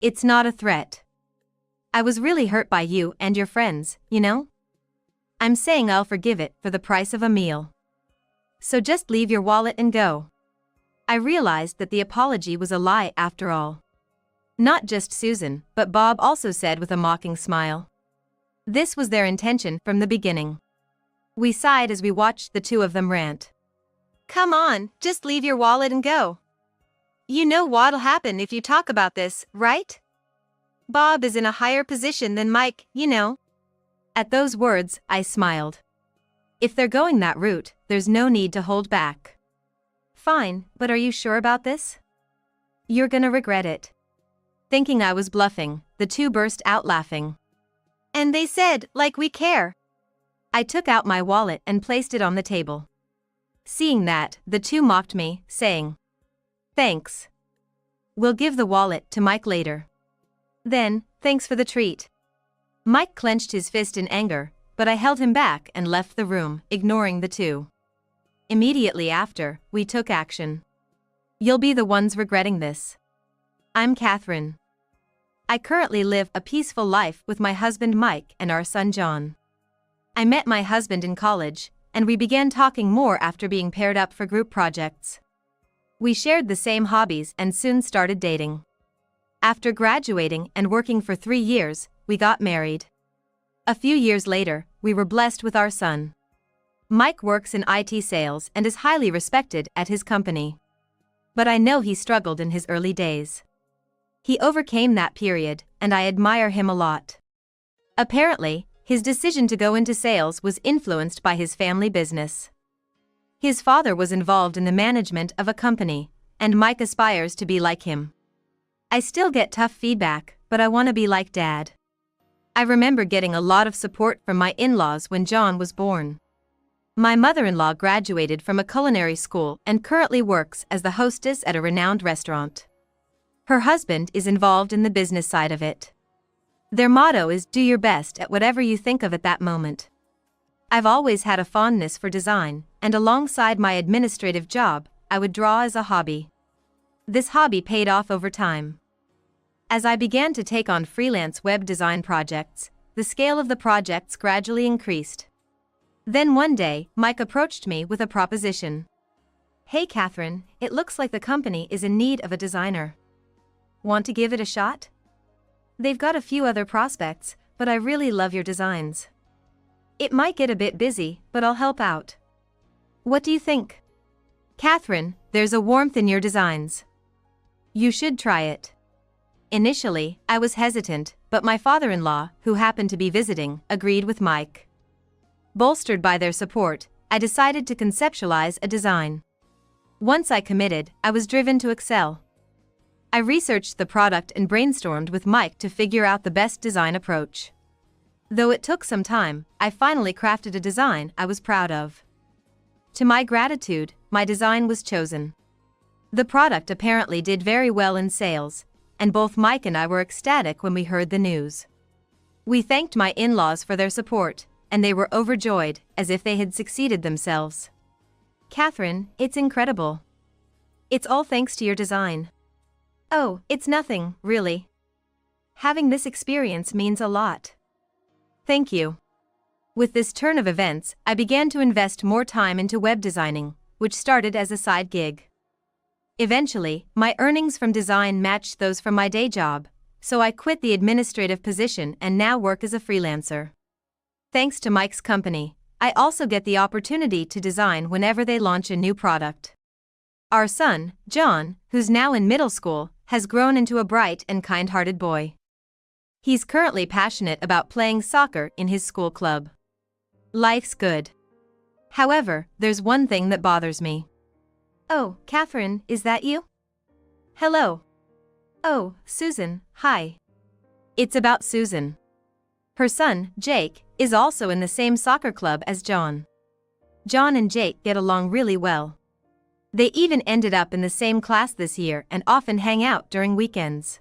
It's not a threat. I was really hurt by you and your friends, you know? I'm saying I'll forgive it for the price of a meal. So just leave your wallet and go. I realized that the apology was a lie after all. Not just Susan, but Bob also said with a mocking smile. This was their intention from the beginning. We sighed as we watched the two of them rant. Come on, just leave your wallet and go. You know what'll happen if you talk about this, right? Bob is in a higher position than Mike, you know. At those words, I smiled. If they're going that route, there's no need to hold back. Fine, but are you sure about this? You're gonna regret it. Thinking I was bluffing, the two burst out laughing. And they said, like we care. I took out my wallet and placed it on the table. Seeing that, the two mocked me, saying, Thanks. We'll give the wallet to Mike later. Then, thanks for the treat. Mike clenched his fist in anger, but I held him back and left the room, ignoring the two. Immediately after, we took action. You'll be the ones regretting this. I'm Catherine. I currently live a peaceful life with my husband Mike and our son John. I met my husband in college, and we began talking more after being paired up for group projects. We shared the same hobbies and soon started dating. After graduating and working for 3 years, we got married. A few years later, we were blessed with our son. Mike works in IT sales and is highly respected at his company. But I know he struggled in his early days. He overcame that period, and I admire him a lot. Apparently, his decision to go into sales was influenced by his family business. His father was involved in the management of a company, and Mike aspires to be like him. I still get tough feedback, but I want to be like Dad. I remember getting a lot of support from my in-laws when John was born. My mother-in-law graduated from a culinary school and currently works as the hostess at a renowned restaurant. Her husband is involved in the business side of it. Their motto is do your best at whatever you think of at that moment. I've always had a fondness for design, and alongside my administrative job, I would draw as a hobby. This hobby paid off over time. As I began to take on freelance web design projects, the scale of the projects gradually increased. Then one day, Mike approached me with a proposition. Hey Catherine, it looks like the company is in need of a designer. Want to give it a shot? They've got a few other prospects, but I really love your designs. It might get a bit busy, but I'll help out. What do you think? Catherine, there's a warmth in your designs. You should try it. Initially, I was hesitant, but my father-in-law, who happened to be visiting, agreed with Mike. Bolstered by their support, I decided to conceptualize a design. Once I committed, I was driven to excel. I researched the product and brainstormed with Mike to figure out the best design approach. Though it took some time, I finally crafted a design I was proud of. To my gratitude, my design was chosen. The product apparently did very well in sales, and both Mike and I were ecstatic when we heard the news. We thanked my in-laws for their support, and they were overjoyed, as if they had succeeded themselves. Catherine, it's incredible. It's all thanks to your design. Oh, it's nothing, really. Having this experience means a lot. Thank you. With this turn of events, I began to invest more time into web designing, which started as a side gig. Eventually, my earnings from design matched those from my day job, so I quit the administrative position and now work as a freelancer. Thanks to Mike's company, I also get the opportunity to design whenever they launch a new product. Our son, John, who's now in middle school, has grown into a bright and kind-hearted boy. He's currently passionate about playing soccer in his school club. Life's good. However, there's one thing that bothers me. Oh, Catherine, is that you? Hello. Oh, Susan, hi. It's about Susan. Her son, Jake, is also in the same soccer club as John. John and Jake get along really well. They even ended up in the same class this year and often hang out during weekends.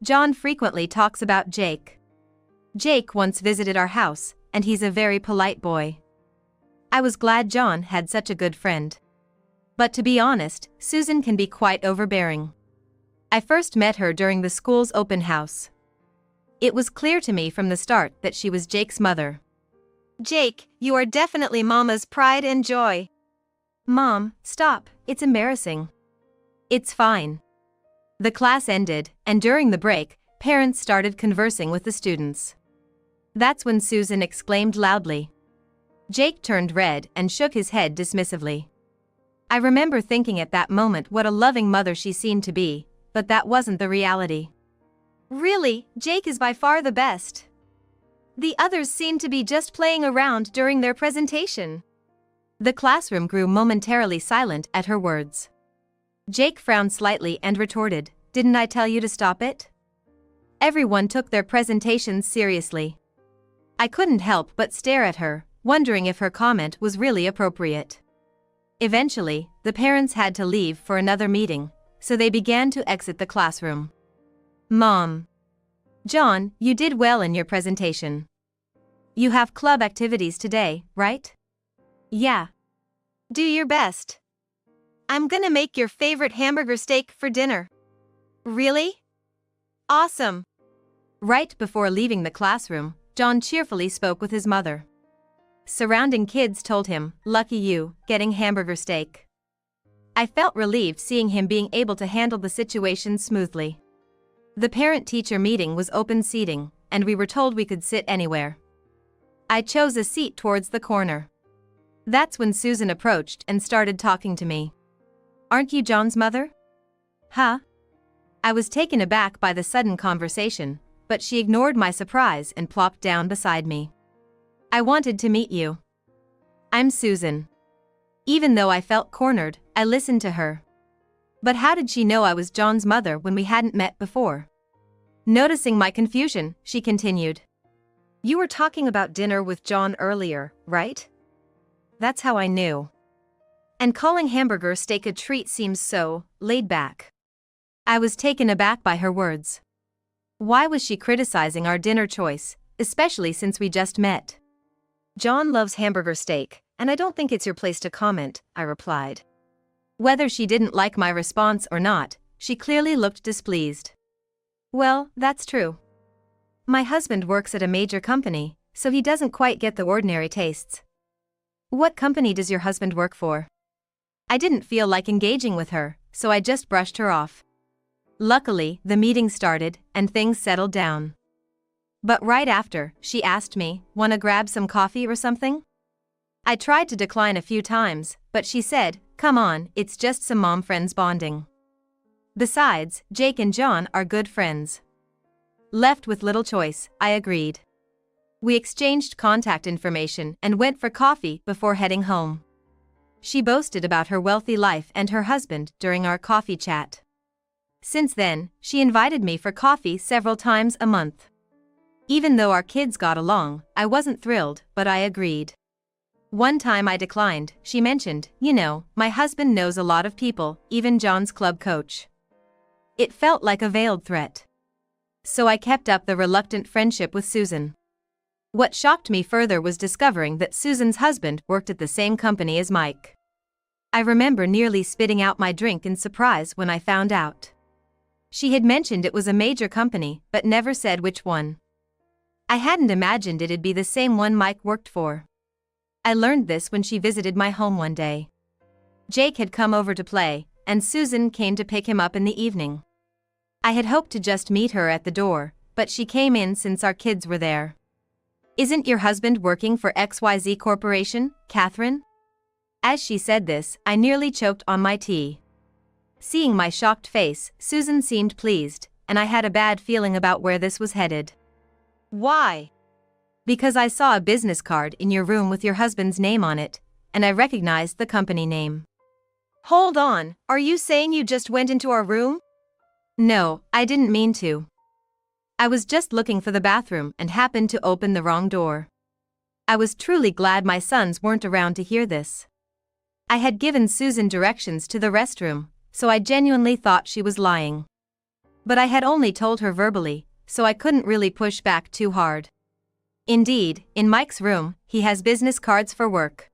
John frequently talks about Jake. Jake once visited our house, and he's a very polite boy. I was glad John had such a good friend. But to be honest, Susan can be quite overbearing. I first met her during the school's open house. It was clear to me from the start that she was Jake's mother. Jake, you are definitely Mama's pride and joy. Mom, stop, it's embarrassing. It's fine. The class ended, and during the break, parents started conversing with the students. That's when Susan exclaimed loudly. Jake turned red and shook his head dismissively. I remember thinking at that moment what a loving mother she seemed to be, but that wasn't the reality. Really, Jake is by far the best. The others seemed to be just playing around during their presentation. The classroom grew momentarily silent at her words. Jake frowned slightly and retorted, "Didn't I tell you to stop it?" Everyone took their presentations seriously. I couldn't help but stare at her, wondering if her comment was really appropriate. Eventually, the parents had to leave for another meeting, so they began to exit the classroom. Mom. John, you did well in your presentation. You have club activities today, right? Yeah. Do your best. I'm gonna make your favorite hamburger steak for dinner. Really? Awesome. Right before leaving the classroom, John cheerfully spoke with his mother. Surrounding kids told him, "Lucky you, getting hamburger steak." I felt relieved seeing him being able to handle the situation smoothly. The parent-teacher meeting was open seating, and we were told we could sit anywhere. I chose a seat towards the corner. That's when Susan approached and started talking to me. "Aren't you John's mother?" "Huh?" I was taken aback by the sudden conversation, but she ignored my surprise and plopped down beside me. "I wanted to meet you. I'm Susan." Even though I felt cornered, I listened to her. But how did she know I was John's mother when we hadn't met before? Noticing my confusion, she continued. "You were talking about dinner with John earlier, right?" That's how I knew. And calling hamburger steak a treat seems so laid back. I was taken aback by her words. Why was she criticizing our dinner choice, especially since we just met? "John loves hamburger steak, and I don't think it's your place to comment," I replied. Whether she didn't like my response or not, she clearly looked displeased. "Well, that's true. My husband works at a major company, so he doesn't quite get the ordinary tastes." "What company does your husband work for?" I didn't feel like engaging with her, so I just brushed her off. Luckily, the meeting started, and things settled down. But right after, she asked me, "Wanna grab some coffee or something?" I tried to decline a few times, but she said, "Come on, it's just some mom friends bonding. Besides, Jake and John are good friends." Left with little choice, I agreed. We exchanged contact information and went for coffee before heading home. She boasted about her wealthy life and her husband during our coffee chat. Since then, she invited me for coffee several times a month. Even though our kids got along, I wasn't thrilled, but I agreed. One time I declined. She mentioned, "You know, my husband knows a lot of people, even John's club coach." It felt like a veiled threat. So I kept up the reluctant friendship with Susan. What shocked me further was discovering that Susan's husband worked at the same company as Mike. I remember nearly spitting out my drink in surprise when I found out. She had mentioned it was a major company, but never said which one. I hadn't imagined it'd be the same one Mike worked for. I learned this when she visited my home one day. Jake had come over to play, and Susan came to pick him up in the evening. I had hoped to just meet her at the door, but she came in since our kids were there. "Isn't your husband working for XYZ Corporation, Catherine?" As she said this, I nearly choked on my tea. Seeing my shocked face, Susan seemed pleased, and I had a bad feeling about where this was headed. "Why?" "Because I saw a business card in your room with your husband's name on it, and I recognized the company name." "Hold on, are you saying you just went into our room?" "No, I didn't mean to. I was just looking for the bathroom and happened to open the wrong door." I was truly glad my sons weren't around to hear this. I had given Susan directions to the restroom, so I genuinely thought she was lying. But I had only told her verbally, so I couldn't really push back too hard. Indeed, in Mike's room, he has business cards for work.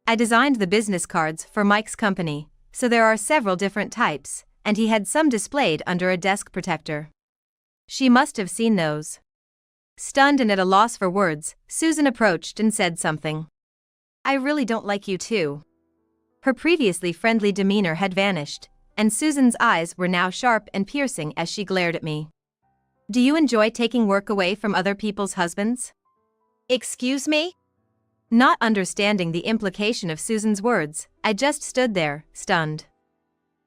I designed the business cards for Mike's company, so there are several different types, and he had some displayed under a desk protector. She must have seen those. Stunned and at a loss for words, Susan approached and said something. "I really don't like you too." Her previously friendly demeanor had vanished, and Susan's eyes were now sharp and piercing as she glared at me. "Do you enjoy taking work away from other people's husbands?" Excuse me? Not understanding the implication of Susan's words, I just stood there, stunned.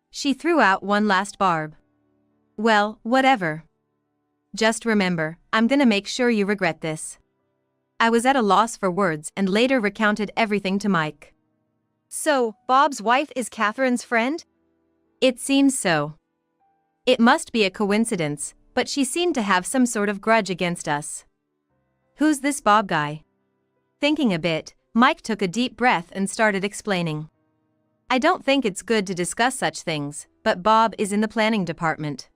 She threw out one last barb. "Well, whatever. Just remember, I'm gonna make sure you regret this." I was at a loss for words and later recounted everything to Mike. So, Bob's wife is Catherine's friend? It seems so. It must be a coincidence, but she seemed to have some sort of grudge against us. "Who's this Bob guy?" Thinking a bit, Mike took a deep breath and started explaining. "I don't think it's good to discuss such things, but Bob is in the planning department.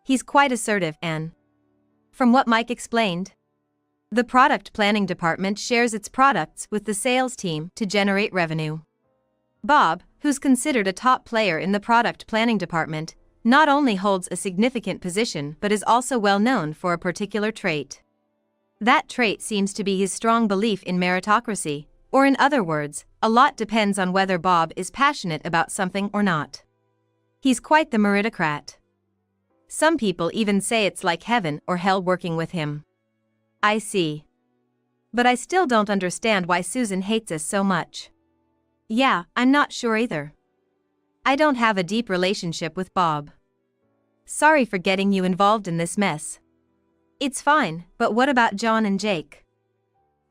He's quite assertive and..." From what Mike explained, the product planning department shares its products with the sales team to generate revenue. Bob, who's considered a top player in the product planning department, not only holds a significant position but is also well known for a particular trait. That trait seems to be his strong belief in meritocracy, or in other words, a lot depends on whether Bob is passionate about something or not. He's quite the meritocrat. Some people even say it's like heaven or hell working with him. I see. But I still don't understand why Susan hates us so much. Yeah, I'm not sure either. I don't have a deep relationship with Bob. Sorry for getting you involved in this mess. It's fine, but what about John and Jake?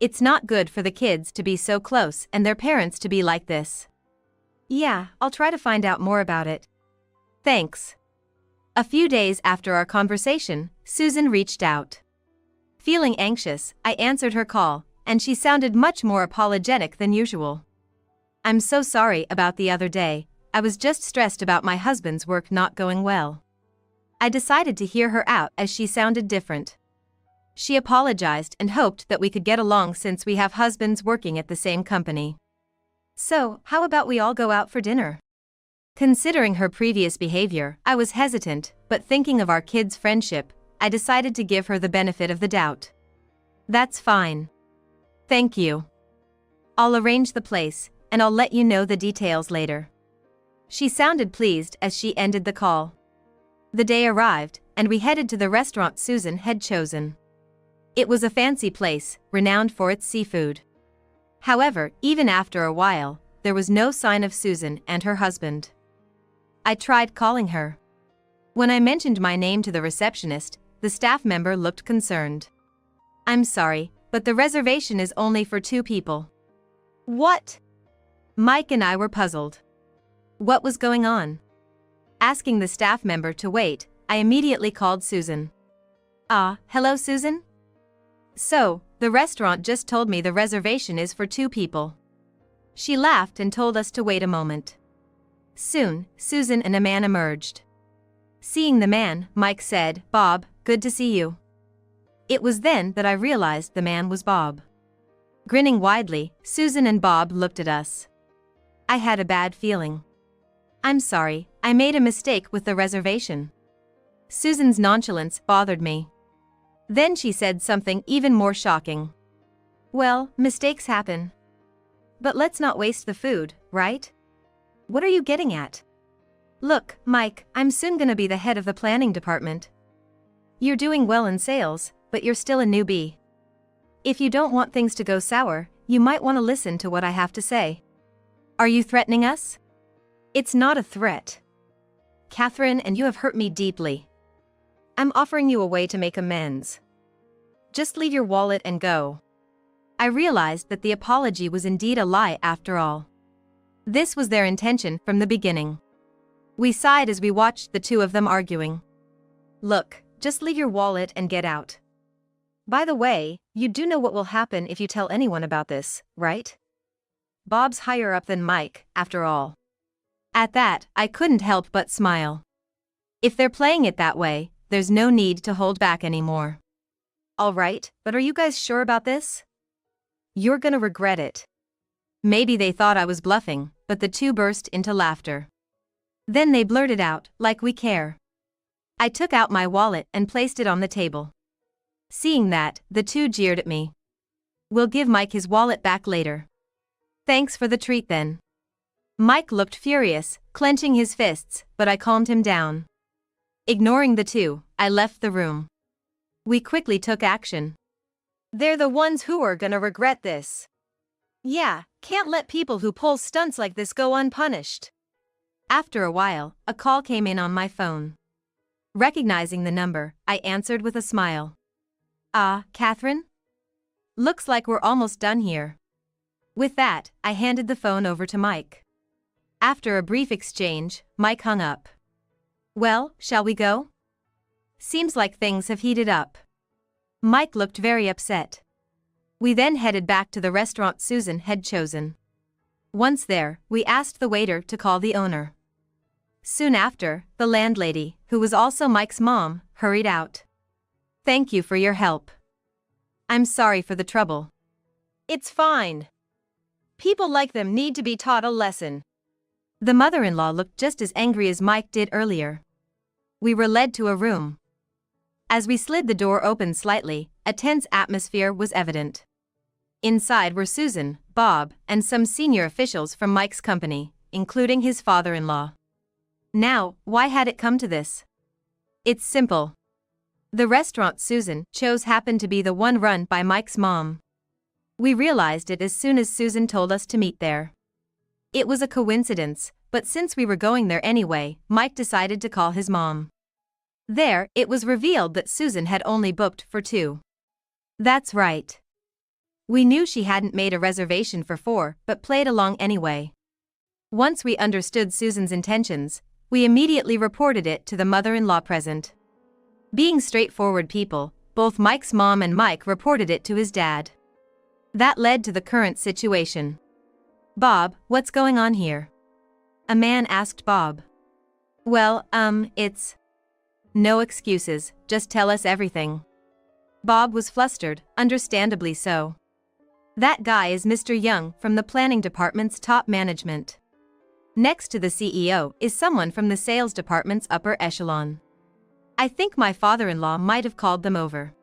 It's not good for the kids to be so close and their parents to be like this. Yeah, I'll try to find out more about it. Thanks. A few days after our conversation, Susan reached out. Feeling anxious, I answered her call, and she sounded much more apologetic than usual. "I'm so sorry about the other day, I was just stressed about my husband's work not going well." I decided to hear her out as she sounded different. She apologized and hoped that we could get along since we have husbands working at the same company. "So, how about we all go out for dinner?" Considering her previous behavior, I was hesitant, but thinking of our kids' friendship, I decided to give her the benefit of the doubt. "That's fine. Thank you. I'll arrange the place, and I'll let you know the details later." She sounded pleased as she ended the call. The day arrived, and we headed to the restaurant Susan had chosen. It was a fancy place, renowned for its seafood. However, even after a while, there was no sign of Susan and her husband. I tried calling her. When I mentioned my name to the receptionist, the staff member looked concerned. "I'm sorry, but the reservation is only for 2 people. What? Mike and I were puzzled. What was going on? Asking the staff member to wait, I immediately called Susan. Hello Susan? So, the restaurant just told me the reservation is for 2 people. She laughed and told us to wait a moment. Soon, Susan and a man emerged. Seeing the man, Mike said, "Bob, good to see you." It was then that I realized the man was Bob. Grinning widely, Susan and Bob looked at us. I had a bad feeling. "I'm sorry, I made a mistake with the reservation." Susan's nonchalance bothered me. Then she said something even more shocking. "Well, mistakes happen. But let's not waste the food, right? What are you getting at?" "Look, Mike, I'm soon gonna be the head of the planning department. You're doing well in sales, but you're still a newbie. If you don't want things to go sour, you might want to listen to what I have to say." "Are you threatening us?" "It's not a threat. Catherine, and you have hurt me deeply. I'm offering you a way to make amends. Just leave your wallet and go." I realized that the apology was indeed a lie after all. This was their intention from the beginning. We sighed as we watched the 2 of them arguing. "Look, just leave your wallet and get out. By the way, you do know what will happen if you tell anyone about this, right? Bob's higher up than Mike, after all." At that, I couldn't help but smile. If they're playing it that way, there's no need to hold back anymore. "All right, but are you guys sure about this? You're gonna regret it." Maybe they thought I was bluffing, but the 2 burst into laughter. Then they blurted out, like we care. I took out my wallet and placed it on the table. Seeing that, the two jeered at me. We'll give Mike his wallet back later. Thanks for the treat then. Mike looked furious, clenching his fists, but I calmed him down. Ignoring the two, I left the room. We quickly took action. They're the ones who are gonna regret this. Yeah, can't let people who pull stunts like this go unpunished. After a while, a call came in on my phone. Recognizing the number, I answered with a smile. Catherine? Looks like we're almost done here. With that, I handed the phone over to Mike. After a brief exchange, Mike hung up. Well, shall we go? Seems like things have heated up. Mike looked very upset. We then headed back to the restaurant Susan had chosen. Once there, we asked the waiter to call the owner. Soon after, the landlady, who was also Mike's mom, hurried out. Thank you for your help. I'm sorry for the trouble. It's fine. People like them need to be taught a lesson. The mother-in-law looked just as angry as Mike did earlier. We were led to a room. As we slid the door open slightly, a tense atmosphere was evident. Inside were Susan, Bob, and some senior officials from Mike's company, including his father-in-law. Now, why had it come to this? It's simple. The restaurant Susan chose happened to be the one run by Mike's mom. We realized it as soon as Susan told us to meet there. It was a coincidence, but since we were going there anyway, Mike decided to call his mom. There, it was revealed that Susan had only booked for 2. That's right. We knew she hadn't made a reservation for 4, but played along anyway. Once we understood Susan's intentions, we immediately reported it to the mother-in-law present. Being straightforward people, both Mike's mom and Mike reported it to his dad. That led to the current situation. Bob, what's going on here? A man asked Bob. Well, it's... No excuses, just tell us everything. Bob was flustered, understandably so. That guy is Mr. Young from the planning department's top management. Next to the CEO is someone from the sales department's upper echelon. I think my father-in-law might have called them over.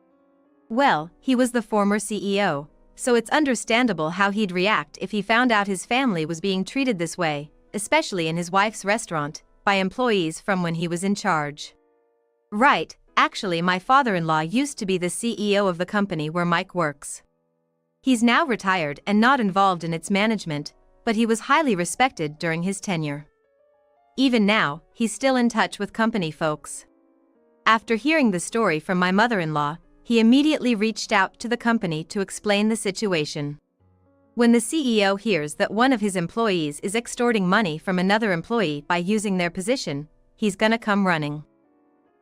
Well, he was the former CEO, so it's understandable how he'd react if he found out his family was being treated this way, especially in his wife's restaurant, by employees from when he was in charge. Right, actually my father-in-law used to be the CEO of the company where Mike works. He's now retired and not involved in its management, but he was highly respected during his tenure. Even now, he's still in touch with company folks. After hearing the story from my mother-in-law, he immediately reached out to the company to explain the situation. When the CEO hears that one of his employees is extorting money from another employee by using their position, he's gonna come running.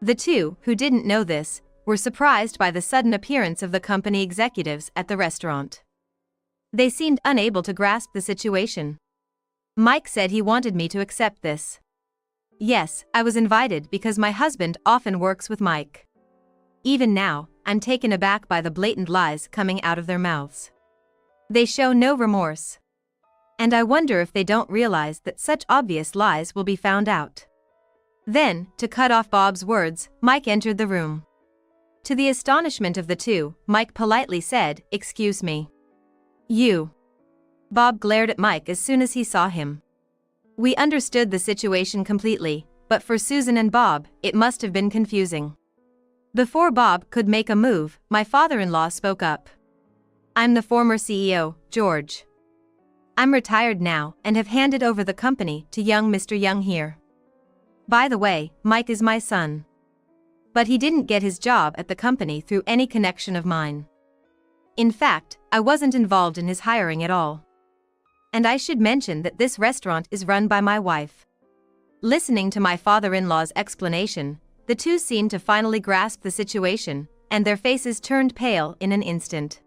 The two, who didn't know this, were surprised by the sudden appearance of the company executives at the restaurant. They seemed unable to grasp the situation. Mike said he wanted me to accept this. Yes, I was invited because my husband often works with Mike. Even now, I'm taken aback by the blatant lies coming out of their mouths. They show no remorse. And I wonder if they don't realize that such obvious lies will be found out. Then, to cut off Bob's words, Mike entered the room. To the astonishment of the two, Mike politely said, "Excuse me." You. Bob glared at Mike as soon as he saw him. We understood the situation completely, but for Susan and Bob, it must have been confusing. Before Bob could make a move, my father-in-law spoke up. I'm the former CEO, George. I'm retired now and have handed over the company to young Mr. Young here. By the way, Mike is my son. But he didn't get his job at the company through any connection of mine. In fact, I wasn't involved in his hiring at all. And I should mention that this restaurant is run by my wife. Listening to my father-in-law's explanation, the two seemed to finally grasp the situation, and their faces turned pale in an instant.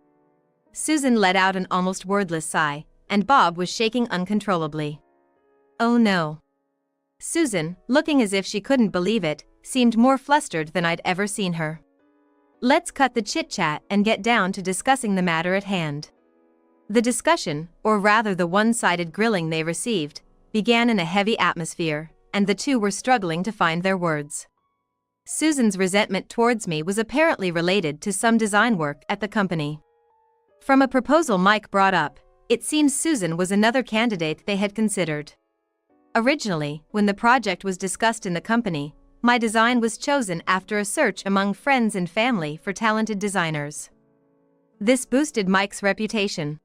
Susan let out an almost wordless sigh, and Bob was shaking uncontrollably. Oh no. Susan, looking as if she couldn't believe it, seemed more flustered than I'd ever seen her. Let's cut the chit-chat and get down to discussing the matter at hand. The discussion, or rather the one-sided grilling they received, began in a heavy atmosphere, and the two were struggling to find their words. Susan's resentment towards me was apparently related to some design work at the company. From a proposal Mike brought up, it seems Susan was another candidate they had considered. Originally, when the project was discussed in the company, my design was chosen after a search among friends and family for talented designers. This boosted Mike's reputation.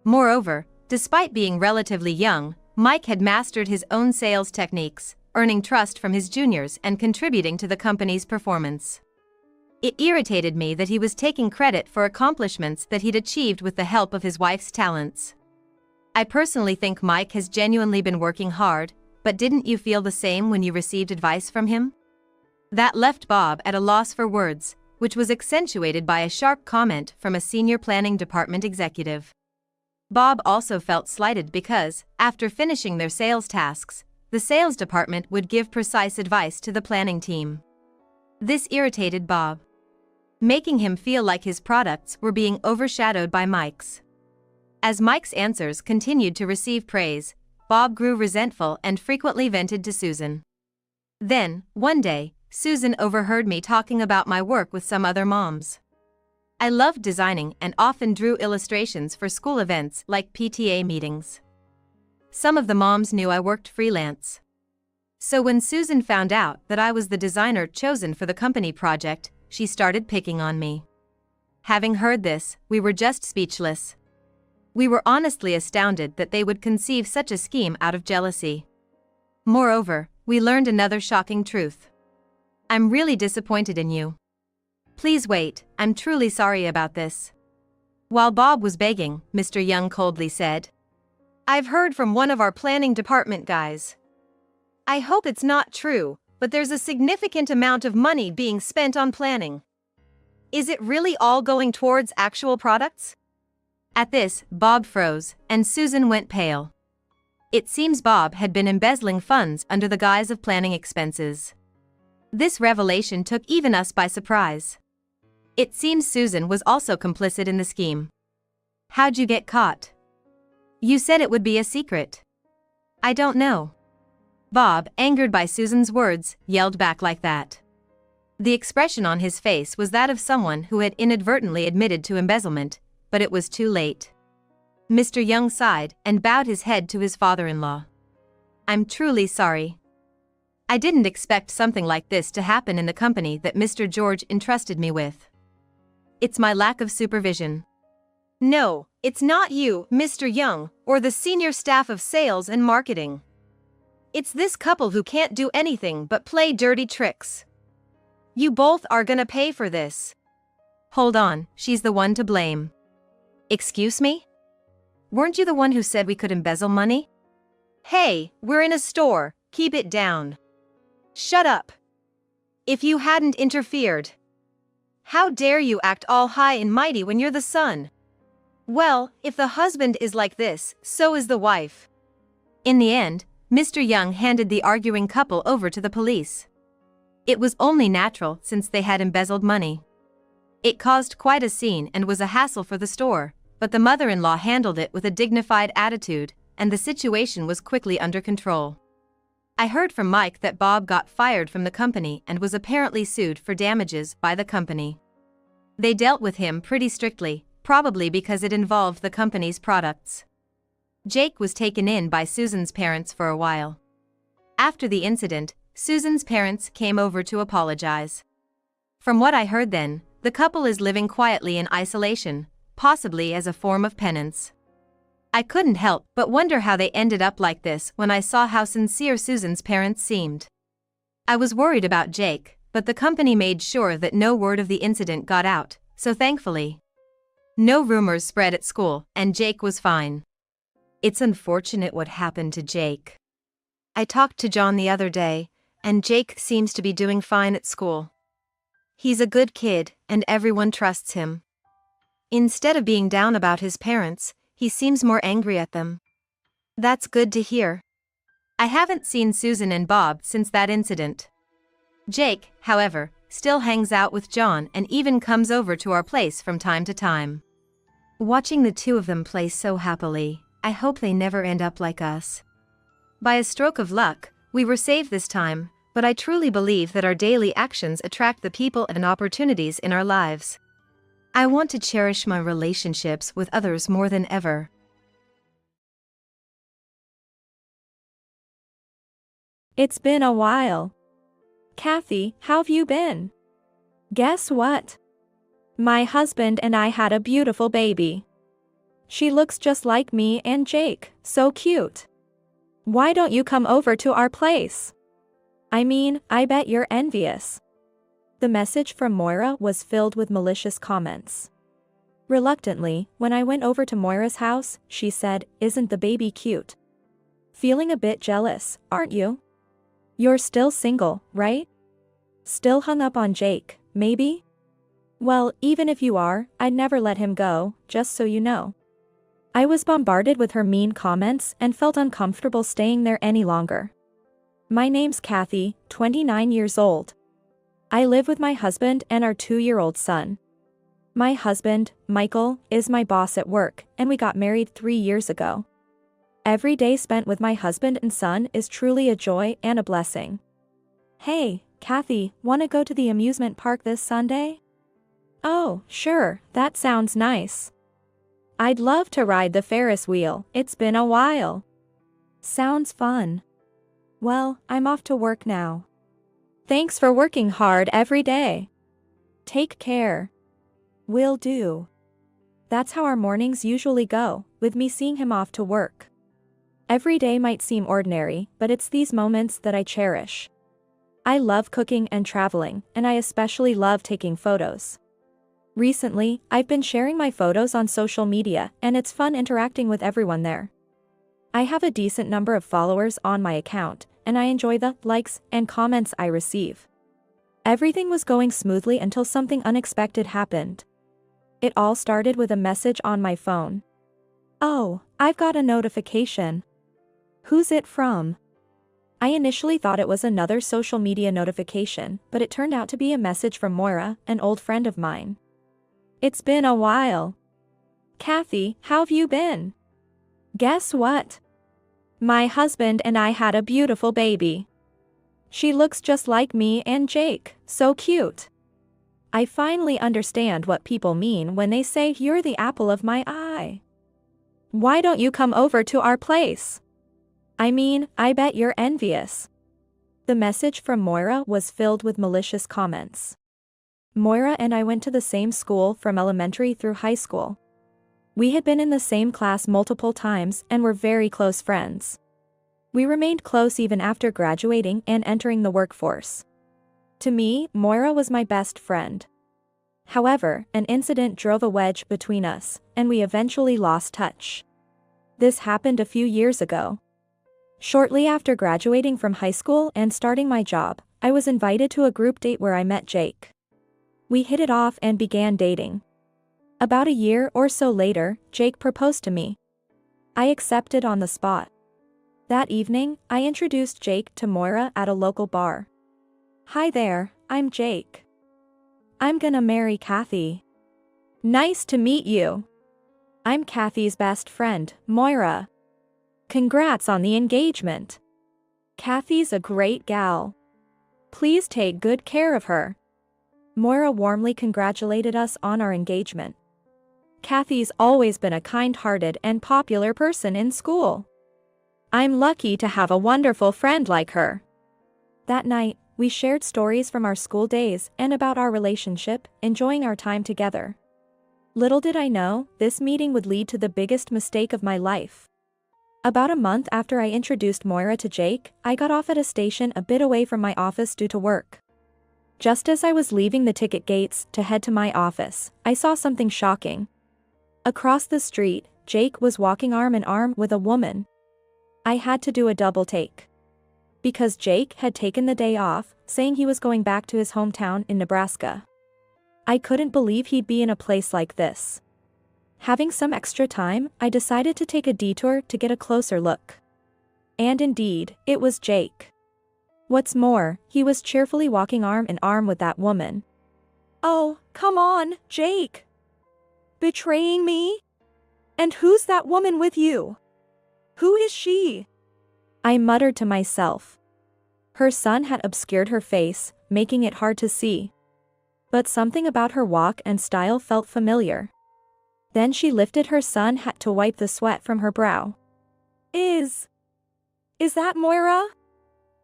Moreover, despite being relatively young, Mike had mastered his own sales techniques, earning trust from his juniors and contributing to the company's performance. It irritated me that he was taking credit for accomplishments that he'd achieved with the help of his wife's talents. I personally think Mike has genuinely been working hard, but didn't you feel the same when you received advice from him? That left Bob at a loss for words, which was accentuated by a sharp comment from a senior planning department executive. Bob also felt slighted because, after finishing their sales tasks, the sales department would give precise advice to the planning team. This irritated Bob, making him feel like his products were being overshadowed by Mike's. As Mike's answers continued to receive praise, Bob grew resentful and frequently vented to Susan. Then, one day, Susan overheard me talking about my work with some other moms. I loved designing and often drew illustrations for school events like PTA meetings. Some of the moms knew I worked freelance. So when Susan found out that I was the designer chosen for the company project, she started picking on me. Having heard this, we were just speechless. We were honestly astounded that they would conceive such a scheme out of jealousy. Moreover, we learned another shocking truth. I'm really disappointed in you. Please wait, I'm truly sorry about this. While Bob was begging, Mr. Young coldly said, I've heard from one of our planning department guys. I hope it's not true, but there's a significant amount of money being spent on planning. Is it really all going towards actual products? At this, Bob froze, and Susan went pale. It seems Bob had been embezzling funds under the guise of planning expenses. This revelation took even us by surprise. It seems Susan was also complicit in the scheme. How'd you get caught? You said it would be a secret. I don't know. Bob, angered by Susan's words, yelled back like that. The expression on his face was that of someone who had inadvertently admitted to embezzlement, but it was too late. Mr. Young sighed and bowed his head to his father-in-law. I'm truly sorry. I didn't expect something like this to happen in the company that Mr. George entrusted me with. It's my lack of supervision. No, it's not you, Mr. Young, or the senior staff of sales and marketing. It's this couple who can't do anything but play dirty tricks. You both are gonna pay for this. Hold on, she's the one to blame. Excuse me? Weren't you the one who said we could embezzle money? Hey, we're in a store, keep it down. Shut up. If you hadn't interfered. How dare you act all high and mighty when you're the son? Well, if the husband is like this, so is the wife. In the end, Mr. Young handed the arguing couple over to the police. It was only natural since they had embezzled money. It caused quite a scene and was a hassle for the store, but the mother-in-law handled it with a dignified attitude, and the situation was quickly under control. I heard from Mike that Bob got fired from the company and was apparently sued for damages by the company. They dealt with him pretty strictly, probably because it involved the company's products. Jake was taken in by Susan's parents for a while. After the incident, Susan's parents came over to apologize. From what I heard then, the couple is living quietly in isolation, possibly as a form of penance. I couldn't help but wonder how they ended up like this when I saw how sincere Susan's parents seemed. I was worried about Jake, but the company made sure that no word of the incident got out, so thankfully, no rumors spread at school, and Jake was fine. It's unfortunate what happened to Jake. I talked to John the other day, and Jake seems to be doing fine at school. He's a good kid, and everyone trusts him. Instead of being down about his parents, he seems more angry at them. That's good to hear. I haven't seen Susan and Bob since that incident. Jake, however, still hangs out with John and even comes over to our place from time to time. Watching the two of them play so happily, I hope they never end up like us. By a stroke of luck, We were saved this time, but I truly believe that our daily actions attract the people and opportunities in our lives. I want to cherish my relationships with others more than ever. It's been a while. Kathy, how've you been? Guess what? My husband and I had a beautiful baby. She looks just like me and Jake, so cute. Why don't you come over to our place? I mean, I bet you're envious. The message from Moira was filled with malicious comments. Reluctantly, when I went over to Moira's house, she said, "Isn't the baby cute? Feeling a bit jealous, aren't you? You're still single, right? Still hung up on Jake, maybe? Well, even if you are, I'd never let him go, just so you know." I was bombarded with her mean comments and felt uncomfortable staying there any longer. My name's Kathy, 29 years old. I live with my husband and our 2-year-old son. My husband, Michael, is my boss at work, and we got married 3 years ago. Every day spent with my husband and son is truly a joy and a blessing. Hey, Kathy, wanna go to the amusement park this Sunday? Oh, sure, that sounds nice. I'd love to ride the Ferris wheel, it's been a while. Sounds fun. Well, I'm off to work now. Thanks for working hard every day. Take care. Will do. That's how our mornings usually go, with me seeing him off to work. Every day might seem ordinary, but it's these moments that I cherish. I love cooking and traveling, and I especially love taking photos. Recently, I've been sharing my photos on social media, and it's fun interacting with everyone there. I have a decent number of followers on my account, and I enjoy the likes and comments I receive. Everything was going smoothly until something unexpected happened. It all started with a message on my phone. Oh, I've got a notification. Who's it from? I initially thought it was another social media notification, but it turned out to be a message from Moira, an old friend of mine. It's been a while. Kathy, how've you been? Guess what? My husband and I had a beautiful baby. She looks just like me and Jake, so cute. I finally understand what people mean when they say you're the apple of my eye. Why don't you come over to our place? I mean, I bet you're envious. The message from Moira was filled with malicious comments. Moira and I went to the same school from elementary through high school. We had been in the same class multiple times and were very close friends. We remained close even after graduating and entering the workforce. To me, Moira was my best friend. However, an incident drove a wedge between us, and we eventually lost touch. This happened a few years ago. Shortly after graduating from high school and starting my job, I was invited to a group date where I met Jake. We hit it off and began dating. About a year or so later, Jake proposed to me. I accepted on the spot. That evening, I introduced Jake to Moira at a local bar. Hi there, I'm Jake. I'm gonna marry Kathy. Nice to meet you. I'm Kathy's best friend, Moira. Congrats on the engagement. Kathy's a great gal. Please take good care of her. Moira warmly congratulated us on our engagement. Kathy's always been a kind-hearted and popular person in school. I'm lucky to have a wonderful friend like her. That night, we shared stories from our school days and about our relationship, enjoying our time together. Little did I know, this meeting would lead to the biggest mistake of my life. About a month after I introduced Moira to Jake, I got off at a station a bit away from my office due to work. Just as I was leaving the ticket gates to head to my office, I saw something shocking. Across the street, Jake was walking arm in arm with a woman. I had to do a double take. Because Jake had taken the day off, saying he was going back to his hometown in Nebraska. I couldn't believe he'd be in a place like this. Having some extra time, I decided to take a detour to get a closer look. And indeed, it was Jake. What's more, he was cheerfully walking arm in arm with that woman. Oh, come on, Jake. Betraying me? And who's that woman with you? Who is she? I muttered to myself. Her sun had obscured her face, making it hard to see. But something about her walk and style felt familiar. Then she lifted her sun hat to wipe the sweat from her brow. Is that Moira?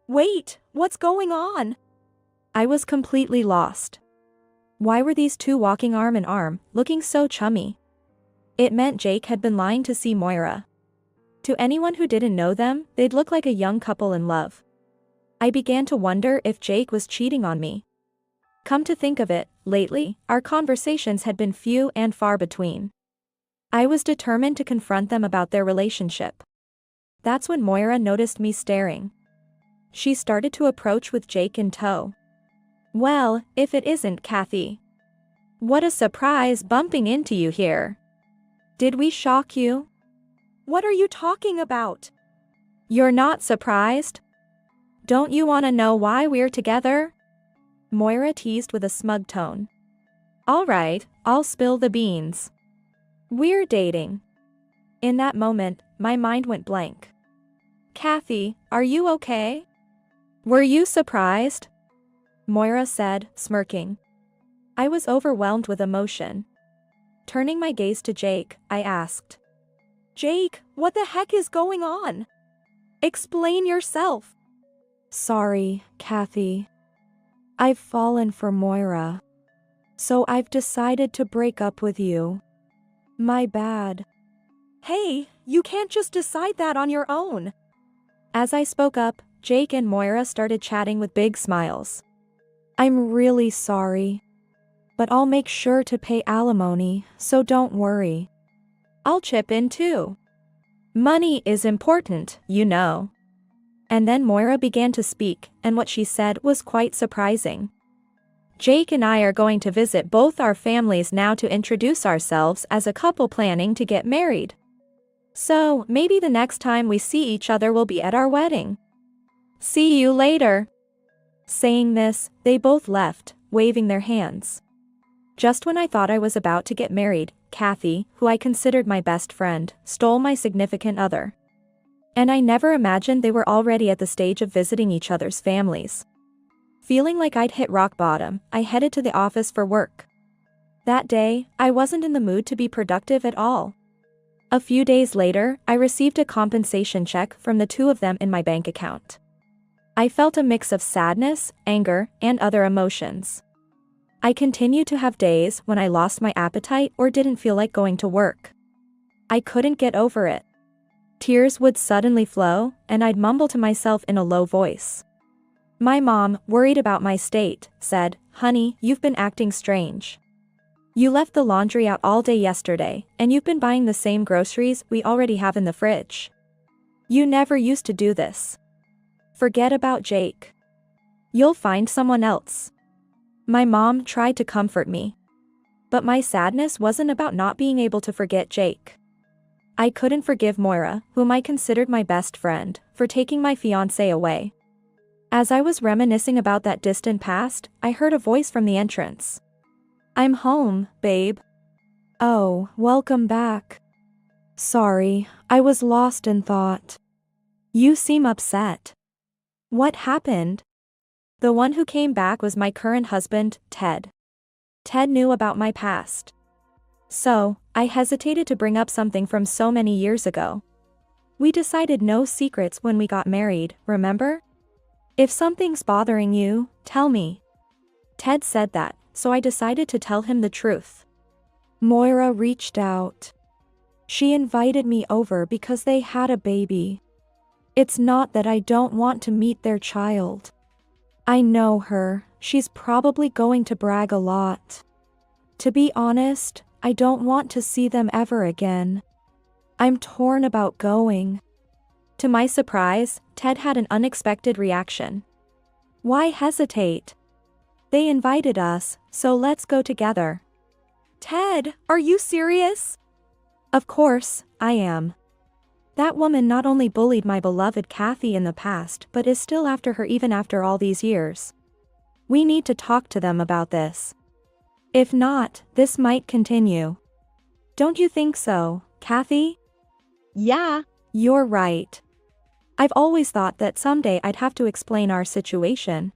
Wait, what's going on? I was completely lost. Why were these two walking arm in arm, looking so chummy? It meant Jake had been lying to see Moira. To anyone who didn't know them, they'd look like a young couple in love. I began to wonder if Jake was cheating on me. Come to think of it, lately, our conversations had been few and far between. I was determined to confront them about their relationship. That's when Moira noticed me staring. She started to approach with Jake in tow. Well, if it isn't Kathy. What a surprise bumping into you here. Did we shock you? What are you talking about? You're not surprised? Don't you want to know why we're together? Moira teased with a smug tone. All right, I'll spill the beans. We're dating. In that moment, my mind went blank. Kathy, are you okay? Were you surprised? Moira said, smirking. I was overwhelmed with emotion. Turning my gaze to Jake, I asked. Jake, what the heck is going on? Explain yourself. Sorry, Kathy. I've fallen for Moira. So I've decided to break up with you. My bad. Hey, you can't just decide that on your own. As I spoke up, Jake and Moira started chatting with big smiles. I'm really sorry. But I'll make sure to pay alimony, so don't worry. I'll chip in too. Money is important, you know. And then Moira began to speak, and what she said was quite surprising. Jake and I are going to visit both our families now to introduce ourselves as a couple planning to get married. So, maybe the next time we see each other will be at our wedding. See you later. Saying this, they both left, waving their hands. Just when I thought I was about to get married, Kathy, who I considered my best friend, stole my significant other. And I never imagined they were already at the stage of visiting each other's families. Feeling like I'd hit rock bottom, I headed to the office for work. That day, I wasn't in the mood to be productive at all. A few days later, I received a compensation check from the two of them in my bank account. I felt a mix of sadness, anger, and other emotions. I continued to have days when I lost my appetite or didn't feel like going to work. I couldn't get over it. Tears would suddenly flow, and I'd mumble to myself in a low voice. My mom, worried about my state, said, "Honey, you've been acting strange. You left the laundry out all day yesterday, and you've been buying the same groceries we already have in the fridge. You never used to do this. Forget about Jake. You'll find someone else." My mom tried to comfort me. But my sadness wasn't about not being able to forget Jake. I couldn't forgive Moira, whom I considered my best friend, for taking my fiancé away. As I was reminiscing about that distant past, I heard a voice from the entrance. I'm home, babe. Oh, welcome back. Sorry, I was lost in thought. You seem upset. What happened? The one who came back was my current husband, Ted. Ted knew about my past. So, I hesitated to bring up something from so many years ago. We decided no secrets when we got married, remember? If something's bothering you, tell me. Ted said that, so I decided to tell him the truth. Moira reached out. She invited me over because they had a baby. It's not that I don't want to meet their child. I know her, she's probably going to brag a lot. To be honest, I don't want to see them ever again. I'm torn about going. To my surprise, Ted had an unexpected reaction. Why hesitate? They invited us, so let's go together. Ted, are you serious? Of course, I am. That woman not only bullied my beloved Kathy in the past but is still after her even after all these years. We need to talk to them about this. If not, this might continue. Don't you think so, Kathy? Yeah. You're right. I've always thought that someday I'd have to explain our situation.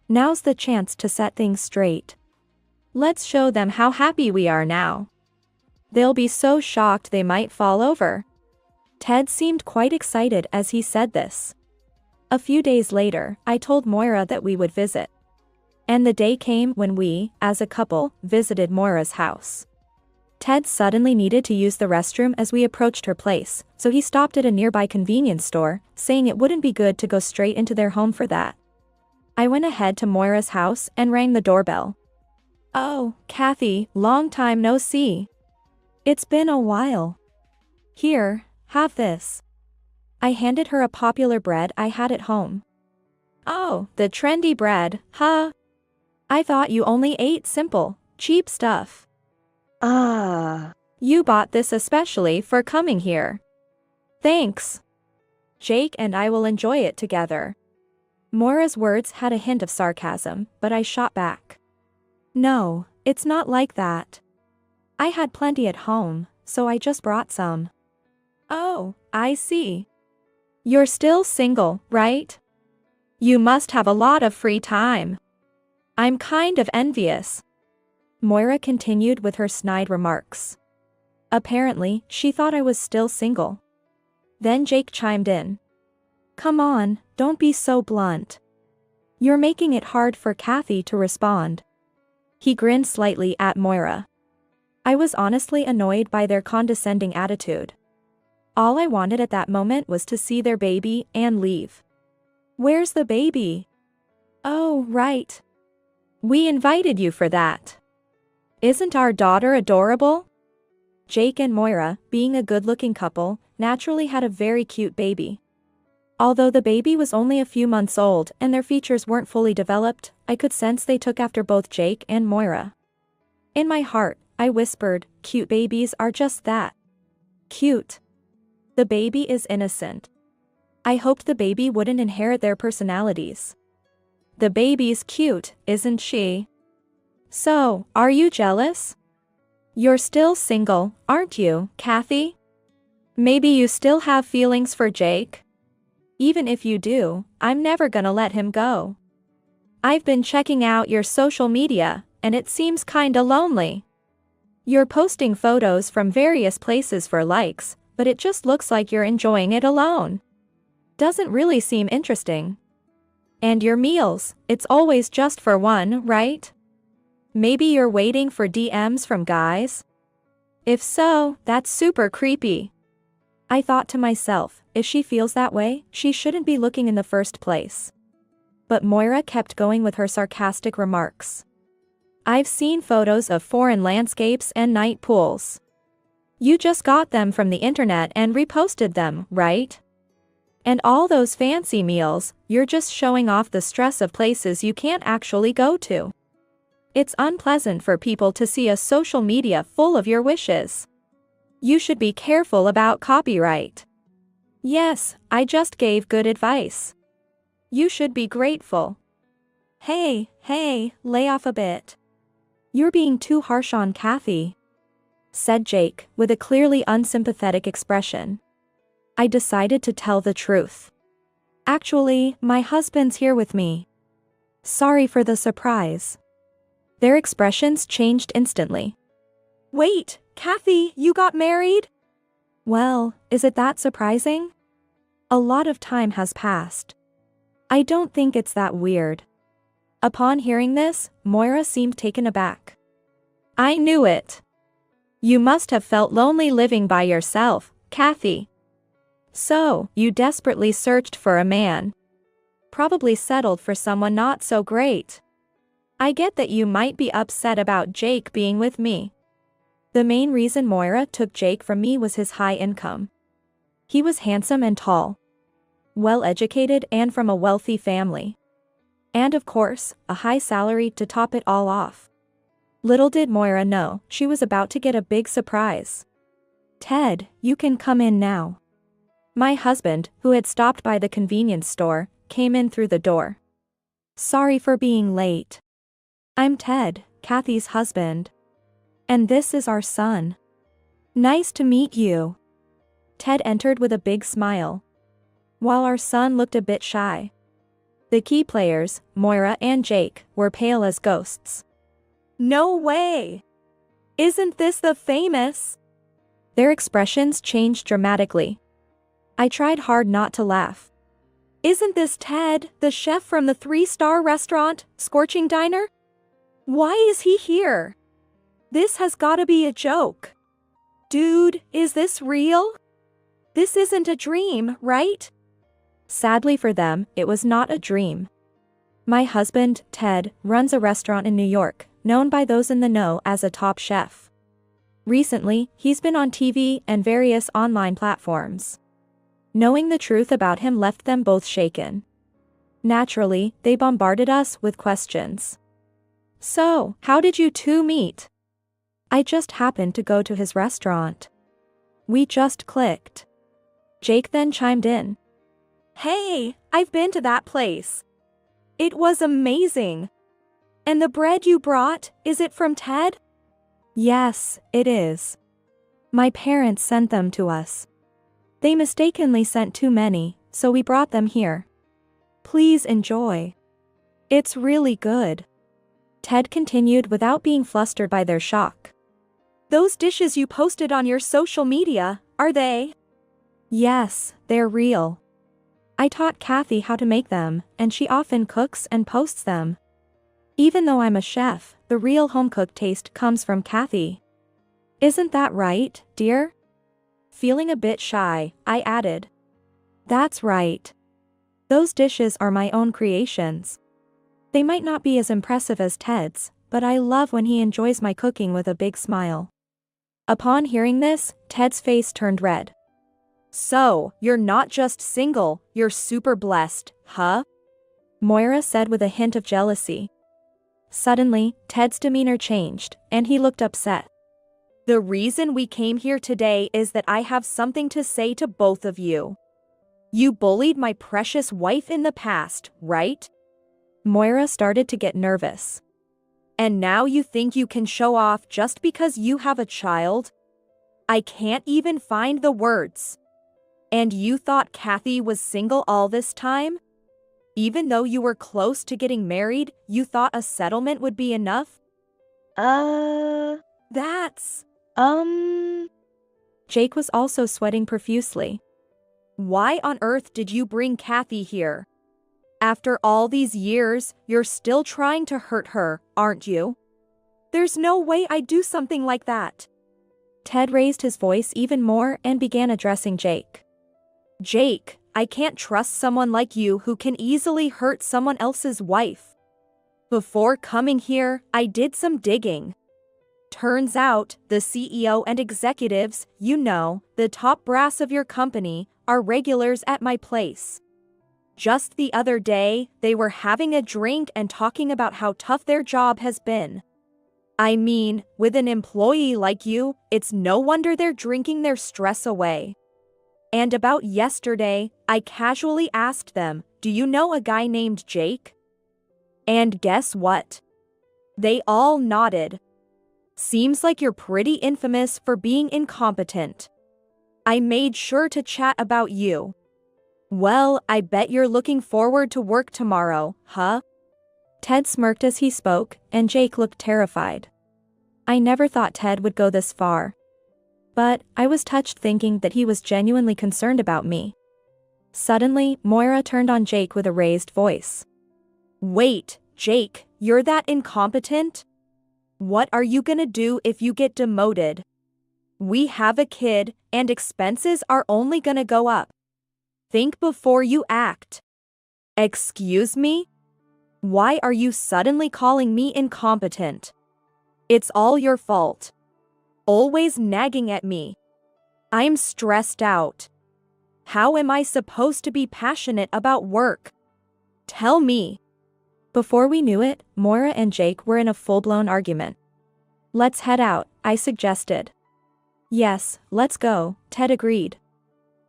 Now's the chance to set things straight. Let's show them how happy we are now. They'll be so shocked they might fall over. Ted seemed quite excited as he said this. A few days later, I told Moira that we would visit. And the day came when we, as a couple, visited Moira's house. Ted suddenly needed to use the restroom as we approached her place, so he stopped at a nearby convenience store, saying it wouldn't be good to go straight into their home for that. I went ahead to Moira's house and rang the doorbell. "Oh, Kathy, long time no see. It's been a while. Here, have this." I handed her a popular bread I had at home. "Oh, the trendy bread, huh? I thought you only ate simple, cheap stuff." "Ah. You bought this especially for coming here. Thanks. Jake and I will enjoy it together." Moira's words had a hint of sarcasm, but I shot back. "No, it's not like that. I had plenty at home, so I just brought some." "Oh, I see. You're still single, right? You must have a lot of free time. I'm kind of envious." Moira continued with her snide remarks. Apparently, she thought I was still single. Then Jake chimed in. "Come on, don't be so blunt. You're making it hard for Kathy to respond." He grinned slightly at Moira. I was honestly annoyed by their condescending attitude. All I wanted at that moment was to see their baby and leave. "Where's the baby?" "Oh, right. We invited you for that. Isn't our daughter adorable?" Jake and Moira, being a good-looking couple, naturally had a very cute baby. Although the baby was only a few months old and their features weren't fully developed, I could sense they took after both Jake and Moira. In my heart, I whispered, cute babies are just that. Cute. The baby is innocent. I hoped the baby wouldn't inherit their personalities. The baby's cute, isn't she? So, are you jealous? You're still single, aren't you, Kathy? Maybe you still have feelings for Jake? Even if you do, I'm never gonna let him go. I've been checking out your social media, and it seems kinda lonely. You're posting photos from various places for likes, but it just looks like you're enjoying it alone. Doesn't really seem interesting. And your meals, it's always just for one, right? Maybe you're waiting for DMs from guys? If so, that's super creepy." I thought to myself, if she feels that way, she shouldn't be looking in the first place. But Moira kept going with her sarcastic remarks. "I've seen photos of foreign landscapes and night pools. You just got them from the internet and reposted them, right? And all those fancy meals, you're just showing off the stress of places you can't actually go to. It's unpleasant for people to see a social media full of your wishes. You should be careful about copyright." "Yes, I just gave good advice. You should be grateful." Hey, lay off a bit. You're being too harsh on Kathy," said Jake, with a clearly unsympathetic expression. I decided to tell the truth. "Actually, my husband's here with me. Sorry for the surprise." Their expressions changed instantly. "Wait, Kathy, you got married?" "Well, is it that surprising? A lot of time has passed. I don't think it's that weird." Upon hearing this, Moira seemed taken aback. "I knew it. You must have felt lonely living by yourself, Kathy. So, you desperately searched for a man. Probably settled for someone not so great. I get that you might be upset about Jake being with me." The main reason Moira took Jake from me was his high income. He was handsome and tall, well-educated and from a wealthy family. And of course, a high salary to top it all off. Little did Moira know, she was about to get a big surprise. "Ted, you can come in now." My husband, who had stopped by the convenience store, came in through the door. "Sorry for being late. I'm Ted, Kathy's husband. And this is our son. Nice to meet you." Ted entered with a big smile. while our son looked a bit shy. The key players, Moira and Jake, were pale as ghosts. "No way! Isn't this the famous?" Their expressions changed dramatically. I tried hard not to laugh. "Isn't this Ted, the chef from the 3-star restaurant, Scorching Diner? Why is he here? This has gotta be a joke. Dude, is this real? This isn't a dream, right?" Sadly for them, it was not a dream. My husband, Ted, runs a restaurant in New York, known by those in the know as a top chef. Recently, he's been on TV and various online platforms. Knowing the truth about him left them both shaken. Naturally, they bombarded us with questions. "So, how did you two meet?" "I just happened to go to his restaurant. We just clicked." Jake then chimed in. "Hey, I've been to that place. It was amazing. And the bread you brought, is it from Ted?" "Yes, it is. My parents sent them to us. They mistakenly sent too many, so we brought them here. Please enjoy. It's really good." Ted continued without being flustered by their shock. "Those dishes you posted on your social media, are they?" "Yes, they're real. I taught Kathy how to make them, and she often cooks and posts them. Even though I'm a chef, the real home-cooked taste comes from Kathy. Isn't that right, dear?" Feeling a bit shy, I added. "That's right. Those dishes are my own creations. They might not be as impressive as Ted's, but I love when he enjoys my cooking with a big smile." Upon hearing this, Ted's face turned red. "So, you're not just single, you're super blessed, huh?" Moira said with a hint of jealousy. Suddenly, Ted's demeanor changed, and he looked upset. "The reason we came here today is that I have something to say to both of you. You bullied my precious wife in the past, right?" Moira started to get nervous. "And now you think you can show off just because you have a child? I can't even find the words. And you thought Kathy was single all this time? Even though you were close to getting married, you thought a settlement would be enough?" That's, Jake was also sweating profusely. "Why on earth did you bring Kathy here? After all these years, you're still trying to hurt her, aren't you?" "There's no way I'd do something like that." Ted raised his voice even more and began addressing Jake. "Jake, I can't trust someone like you who can easily hurt someone else's wife. Before coming here, I did some digging. Turns out, the CEO and executives, you know, the top brass of your company, are regulars at my place. Just the other day, they were having a drink and talking about how tough their job has been. I mean, with an employee like you, it's no wonder they're drinking their stress away. And about yesterday, I casually asked them, 'Do you know a guy named Jake?' And guess what? They all nodded. Seems like you're pretty infamous for being incompetent. I made sure to chat about you. Well, I bet you're looking forward to work tomorrow, huh?" Ted smirked as he spoke, and Jake looked terrified. I never thought Ted would go this far. But I was touched thinking that he was genuinely concerned about me. Suddenly, Moira turned on Jake with a raised voice. "Wait, Jake, you're that incompetent? What are you gonna do if you get demoted? We have a kid, and expenses are only gonna go up. Think before you act." "Excuse me? Why are you suddenly calling me incompetent? It's all your fault. Always nagging at me. I'm stressed out. How am I supposed to be passionate about work? Tell me." Before we knew it, Moira and Jake were in a full-blown argument. "Let's head out," I suggested. "Yes, let's go," Ted agreed.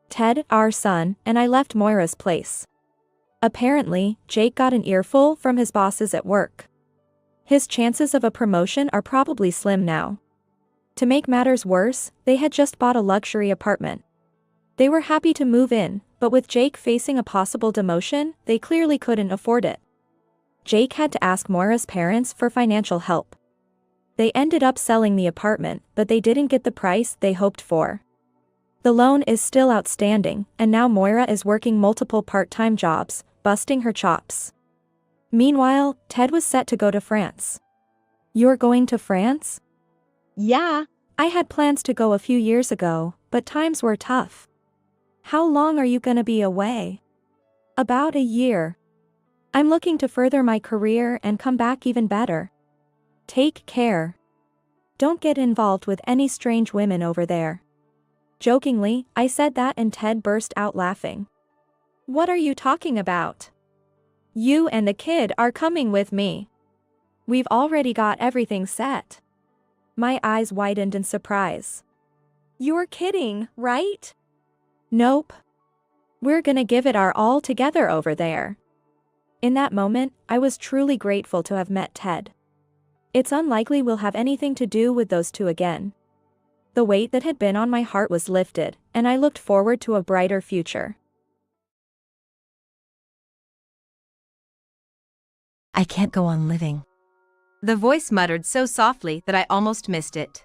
Ted, our son, and I left Moira's place. Apparently, Jake got an earful from his bosses at work. His chances of a promotion are probably slim now. To make matters worse, they had just bought a luxury apartment. They were happy to move in, But with Jake facing a possible demotion, they clearly couldn't afford it. Jake had to ask Moira's parents for financial help. They ended up selling the apartment, but they didn't get the price they hoped for. The loan is still outstanding, and now Moira is working multiple part-time jobs, busting her chops. Meanwhile, Ted was set to go to France. You're going to France? Yeah. I had plans to go a few years ago, but times were tough. How long are you gonna be away? About a year. I'm looking to further my career and come back even better. Take care. Don't get involved with any strange women over there. Jokingly, I said that and Ted burst out laughing. What are you talking about? You and the kid are coming with me. We've already got everything set. My eyes widened in surprise. You're kidding, right? Nope. We're gonna give it our all together over there. In that moment, I was truly grateful to have met Ted. It's unlikely we'll have anything to do with those two again. The weight that had been on my heart was lifted, and I looked forward to a brighter future. I can't go on living. The voice muttered so softly that I almost missed it.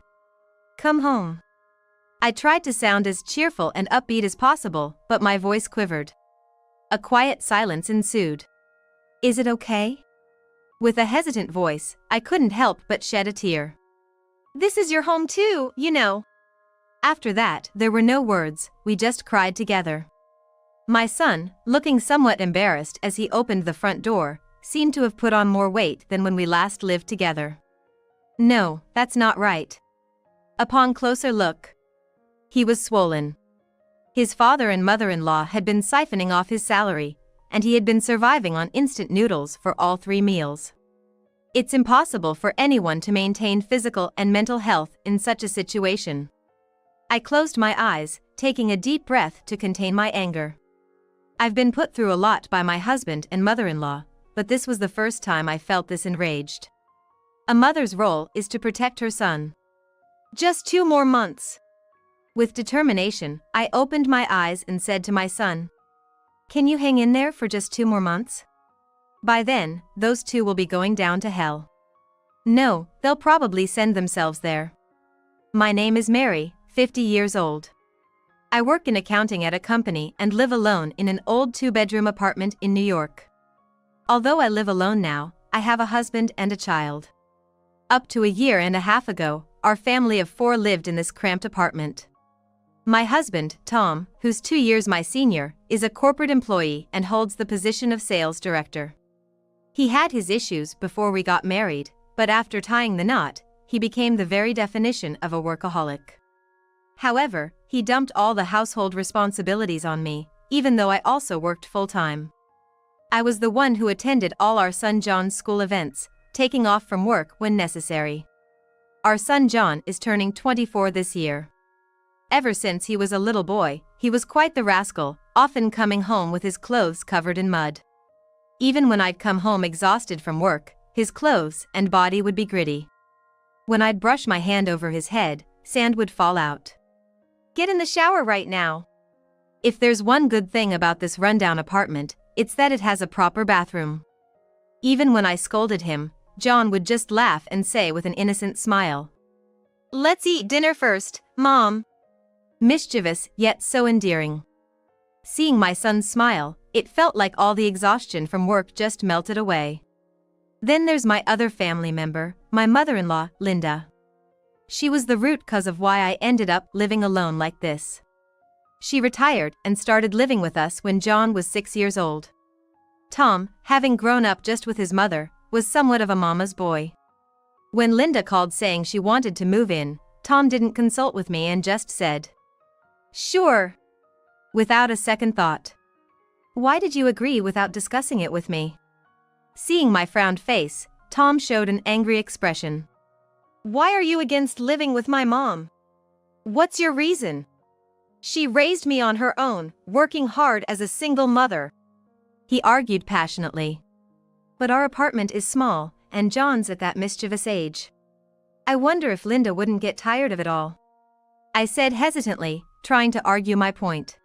Come home. I tried to sound as cheerful and upbeat as possible, but my voice quivered. A quiet silence ensued. Is it okay? With a hesitant voice, I couldn't help but shed a tear. This is your home too, you know. After that, there were no words, we just cried together. My son, looking somewhat embarrassed as he opened the front door, seemed to have put on more weight than when we last lived together. No, that's not right. Upon closer look, he was swollen. His father and mother-in-law had been siphoning off his salary, and he had been surviving on instant noodles for all 3 meals. It's impossible for anyone to maintain physical and mental health in such a situation. I closed my eyes, taking a deep breath to contain my anger. I've been put through a lot by my husband and mother-in-law, but this was the first time I felt this enraged. A mother's role is to protect her son. Just 2 more months. With determination, I opened my eyes and said to my son, "Can you hang in there for just 2 more months? By then, those two will be going down to hell." No, they'll probably send themselves there. My name is Mary, 50 years old. I work in accounting at a company and live alone in an old 2-bedroom apartment in New York. Although I live alone now, I have a husband and a child. Up to a year and a half ago, our family of 4 lived in this cramped apartment. My husband, Tom, who's 2 years my senior, is a corporate employee and holds the position of sales director. He had his issues before we got married, but after tying the knot, he became the very definition of a workaholic. However, he dumped all the household responsibilities on me, even though I also worked full-time. I was the one who attended all our son John's school events, taking off from work when necessary. Our son John is turning 24 this year. Ever since he was a little boy, he was quite the rascal, often coming home with his clothes covered in mud. Even when I'd come home exhausted from work, his clothes and body would be gritty. When I'd brush my hand over his head, sand would fall out. Get in the shower right now. If there's one good thing about this rundown apartment, it's that it has a proper bathroom. Even when I scolded him, John would just laugh and say with an innocent smile, "Let's eat dinner first, Mom." Mischievous, yet so endearing. Seeing my son smile, it felt like all the exhaustion from work just melted away. Then there's my other family member, my mother-in-law, Linda. She was the root cause of why I ended up living alone like this. She retired and started living with us when John was 6 years old. Tom, having grown up just with his mother, was somewhat of a mama's boy. When Linda called saying she wanted to move in, Tom didn't consult with me and just said, "Sure," without a second thought. Why did you agree without discussing it with me? Seeing my frowned face, Tom showed an angry expression. Why are you against living with my mom? What's your reason? She raised me on her own, working hard as a single mother. He argued passionately. But our apartment is small, and John's at that mischievous age. I wonder if Linda wouldn't get tired of it all. I said hesitantly, trying to argue my point.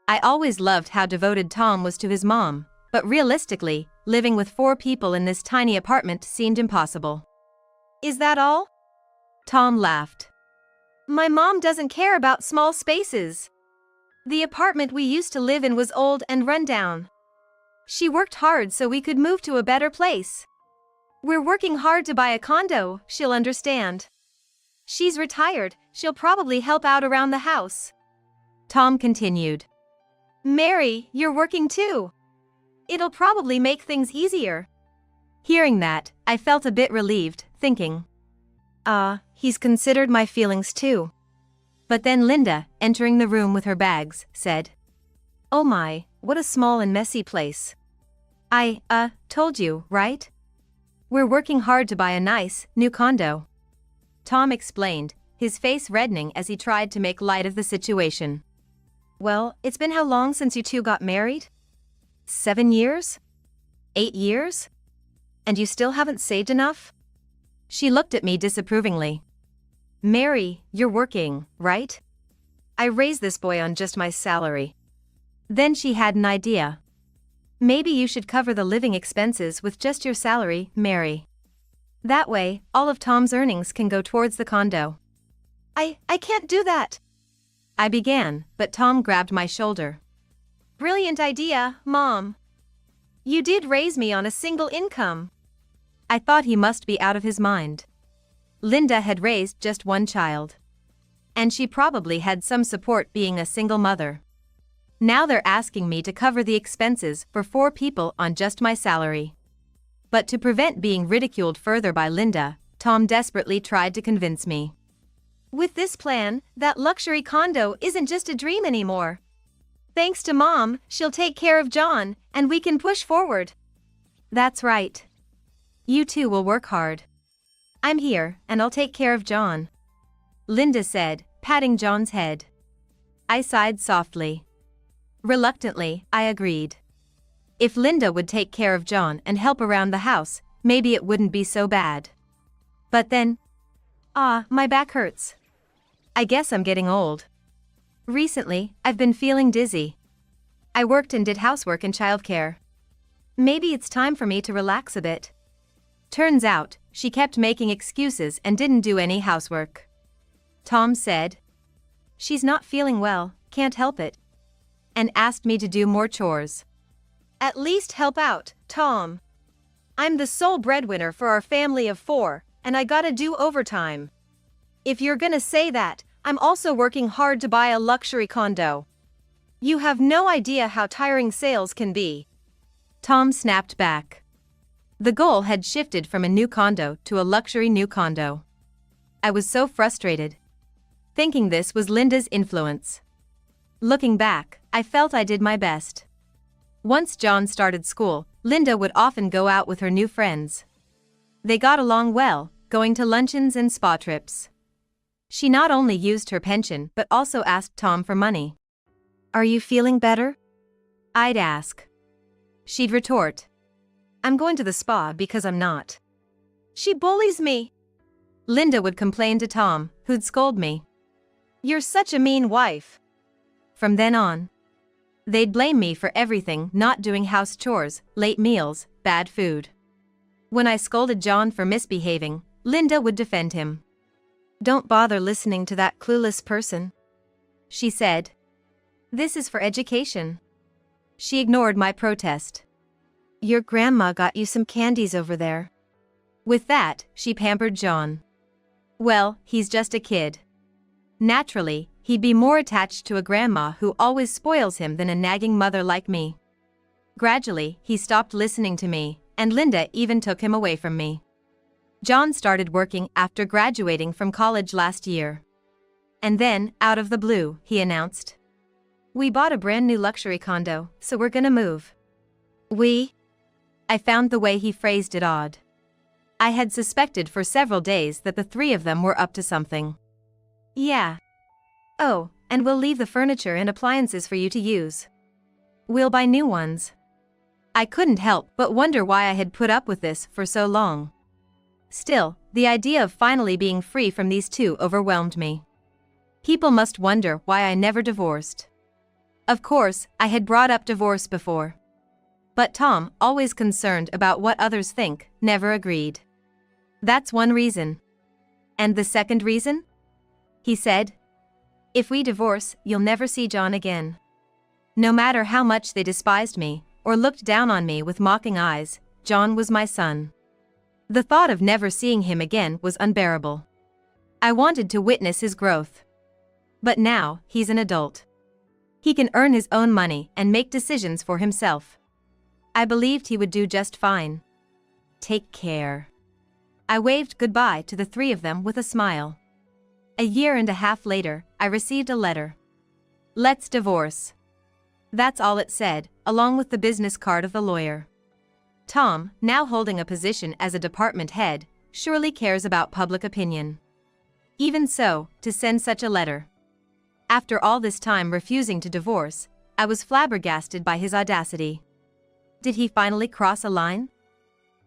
I always loved how devoted Tom was to his mom, but realistically, living with 4 people in this tiny apartment seemed impossible. Is that all? Tom laughed. My mom doesn't care about small spaces. The apartment we used to live in was old and run down. She worked hard so we could move to a better place. We're working hard to buy a condo, she'll understand. She's retired, she'll probably help out around the house. Tom continued. Mary, you're working too. It'll probably make things easier. Hearing that, I felt a bit relieved, thinking, he's considered my feelings too. But then Linda, entering the room with her bags, said, Oh my, what a small and messy place. I told you, right? We're working hard to buy a nice, new condo. Tom explained, his face reddening as he tried to make light of the situation. Well, it's been how long since you two got married? 7 years? 8 years? And you still haven't saved enough? She looked at me disapprovingly. Mary, you're working, right? I raised this boy on just my salary. Then she had an idea. Maybe you should cover the living expenses with just your salary, Mary. That way, all of Tom's earnings can go towards the condo. I can't do that. I began, but Tom grabbed my shoulder. Brilliant idea, Mom. You did raise me on a single income. I thought he must be out of his mind. Linda had raised just 1 child. And she probably had some support being a single mother. Now they're asking me to cover the expenses for 4 people on just my salary. But to prevent being ridiculed further by Linda, Tom desperately tried to convince me. With this plan, that luxury condo isn't just a dream anymore. Thanks to Mom, she'll take care of John, and we can push forward. That's right. You two will work hard. I'm here, and I'll take care of John. Linda said, patting John's head. I sighed softly. Reluctantly, I agreed. If Linda would take care of John and help around the house, maybe it wouldn't be so bad. But then, my back hurts. I guess I'm getting old. Recently, I've been feeling dizzy. I worked and did housework and childcare. Maybe it's time for me to relax a bit. Turns out, she kept making excuses and didn't do any housework. Tom said, She's not feeling well, can't help it. And asked me to do more chores. At least help out, Tom. I'm the sole breadwinner for our family of 4, and I gotta do overtime. If you're gonna say that, I'm also working hard to buy a luxury condo. You have no idea how tiring sales can be. Tom snapped back. The goal had shifted from a new condo to a luxury new condo. I was so frustrated. Thinking this was Linda's influence. Looking back, I felt I did my best. Once John started school, Linda would often go out with her new friends. They got along well, going to luncheons and spa trips. She not only used her pension but also asked Tom for money. Are you feeling better? I'd ask. She'd retort. I'm going to the spa because I'm not. She bullies me. Linda would complain to Tom, who'd scold me. You're such a mean wife. From then on, they'd blame me for everything, not doing house chores, late meals, bad food. When I scolded John for misbehaving, Linda would defend him. Don't bother listening to that clueless person, she said. This is for education. She ignored my protest. Your grandma got you some candies over there. With that, she pampered John. Well, he's just a kid. Naturally, he'd be more attached to a grandma who always spoils him than a nagging mother like me. Gradually, he stopped listening to me, and Linda even took him away from me. John started working after graduating from college last year. And then, out of the blue, he announced, We bought a brand new luxury condo, so we're gonna move. We? I found the way he phrased it odd. I had suspected for several days that the 3 of them were up to something. Yeah. Oh, and we'll leave the furniture and appliances for you to use. We'll buy new ones. I couldn't help but wonder why I had put up with this for so long. Still, the idea of finally being free from these 2 overwhelmed me. People must wonder why I never divorced. Of course, I had brought up divorce before. But Tom, always concerned about what others think, never agreed. That's one reason. And the second reason? He said. If we divorce, you'll never see John again. No matter how much they despised me, or looked down on me with mocking eyes, John was my son. The thought of never seeing him again was unbearable. I wanted to witness his growth. But now, he's an adult. He can earn his own money and make decisions for himself. I believed he would do just fine. Take care. I waved goodbye to the three of them with a smile. A year and a half later, I received a letter. Let's divorce. That's all it said, along with the business card of the lawyer. Tom, now holding a position as a department head, surely cares about public opinion. Even so, to send such a letter. After all this time refusing to divorce, I was flabbergasted by his audacity. Did he finally cross a line?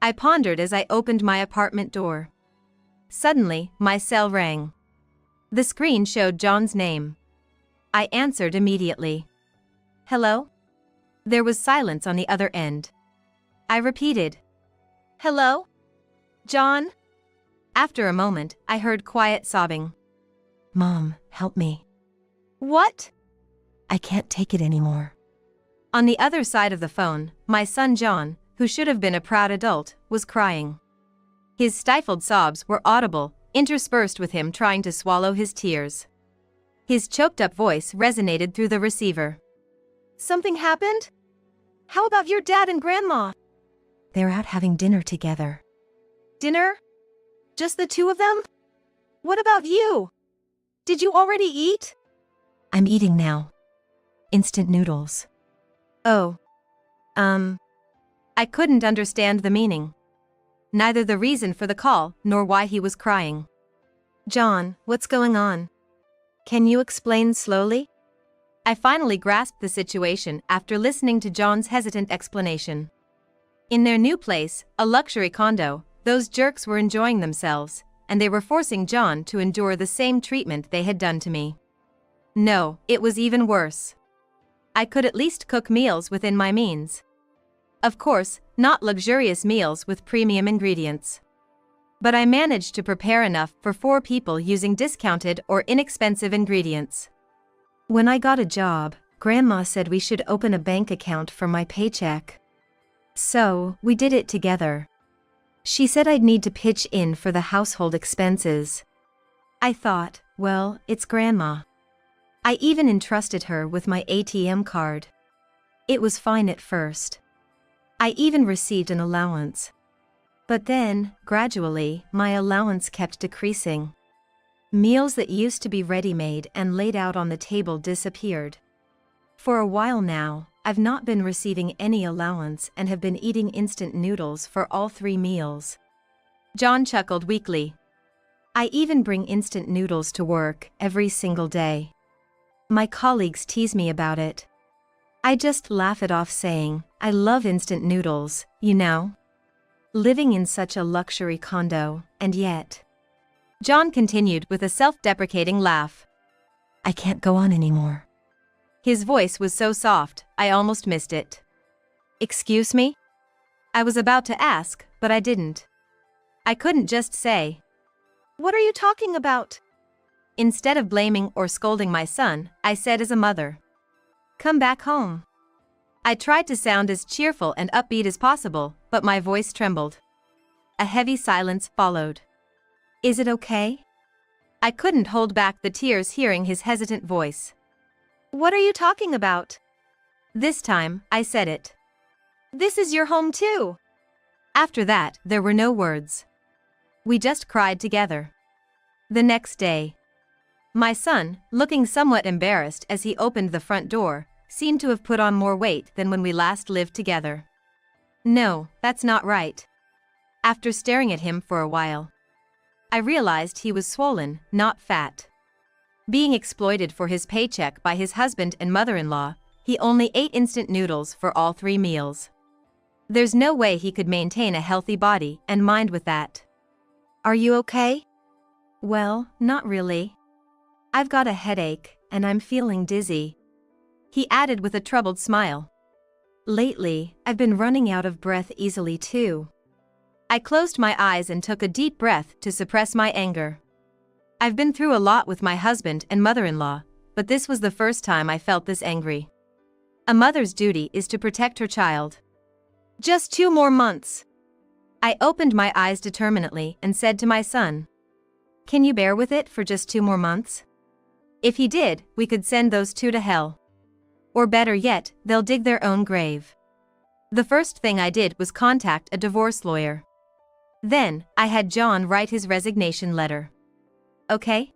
I pondered as I opened my apartment door. Suddenly, my cell rang. The screen showed John's name. I answered immediately. Hello? There was silence on the other end. I repeated. Hello? John? After a moment, I heard quiet sobbing. Mom, help me. What? I can't take it anymore. On the other side of the phone, my son John, who should have been a proud adult, was crying. His stifled sobs were audible, interspersed with him trying to swallow his tears. His choked-up voice resonated through the receiver. Something happened? How about your dad and grandma? They're out having dinner together. Dinner? Just the two of them? What about you? Did you already eat? I'm eating now. Instant noodles. Oh. I couldn't understand the meaning. Neither the reason for the call, nor why he was crying. John, what's going on? Can you explain slowly? I finally grasped the situation after listening to John's hesitant explanation. In their new place, a luxury condo, those jerks were enjoying themselves, and they were forcing John to endure the same treatment they had done to me. No, it was even worse. I could at least cook meals within my means. Of course, not luxurious meals with premium ingredients. But I managed to prepare enough for 4 people using discounted or inexpensive ingredients. When I got a job, Grandma said we should open a bank account for my paycheck. So, we did it together. She said I'd need to pitch in for the household expenses. I thought, well, it's Grandma. I even entrusted her with my ATM card. It was fine at first. I even received an allowance. But then, gradually, my allowance kept decreasing. Meals that used to be ready-made and laid out on the table disappeared. For a while now, I've not been receiving any allowance and have been eating instant noodles for all 3 meals. John chuckled weakly. I even bring instant noodles to work every single day. My colleagues tease me about it. I just laugh it off saying, I love instant noodles, you know? Living in such a luxury condo, and yet... John continued with a self-deprecating laugh. I can't go on anymore. His voice was so soft, I almost missed it. Excuse me? I was about to ask, but I didn't. I couldn't just say. What are you talking about? Instead of blaming or scolding my son, I said as a mother. Come back home. I tried to sound as cheerful and upbeat as possible, but my voice trembled. A heavy silence followed. Is it okay? I couldn't hold back the tears hearing his hesitant voice. What are you talking about? This time, I said it. This is your home too. After that, there were no words. We just cried together. The next day, my son, looking somewhat embarrassed as he opened the front door, seemed to have put on more weight than when we last lived together. No, that's not right. After staring at him for a while, I realized he was swollen, not fat. Being exploited for his paycheck by his husband and mother-in-law, he only ate instant noodles for all 3 meals. There's no way he could maintain a healthy body and mind with that. Are you okay? Well, not really. I've got a headache, and I'm feeling dizzy. He added with a troubled smile. Lately, I've been running out of breath easily too. I closed my eyes and took a deep breath to suppress my anger. I've been through a lot with my husband and mother-in-law, but this was the first time I felt this angry. A mother's duty is to protect her child. Just 2 more months. I opened my eyes determinedly and said to my son, "Can you bear with it for just 2 more months?" If he did, we could send those 2 to hell. Or better yet, they'll dig their own grave. The first thing I did was contact a divorce lawyer. Then, I had John write his resignation letter. Okay?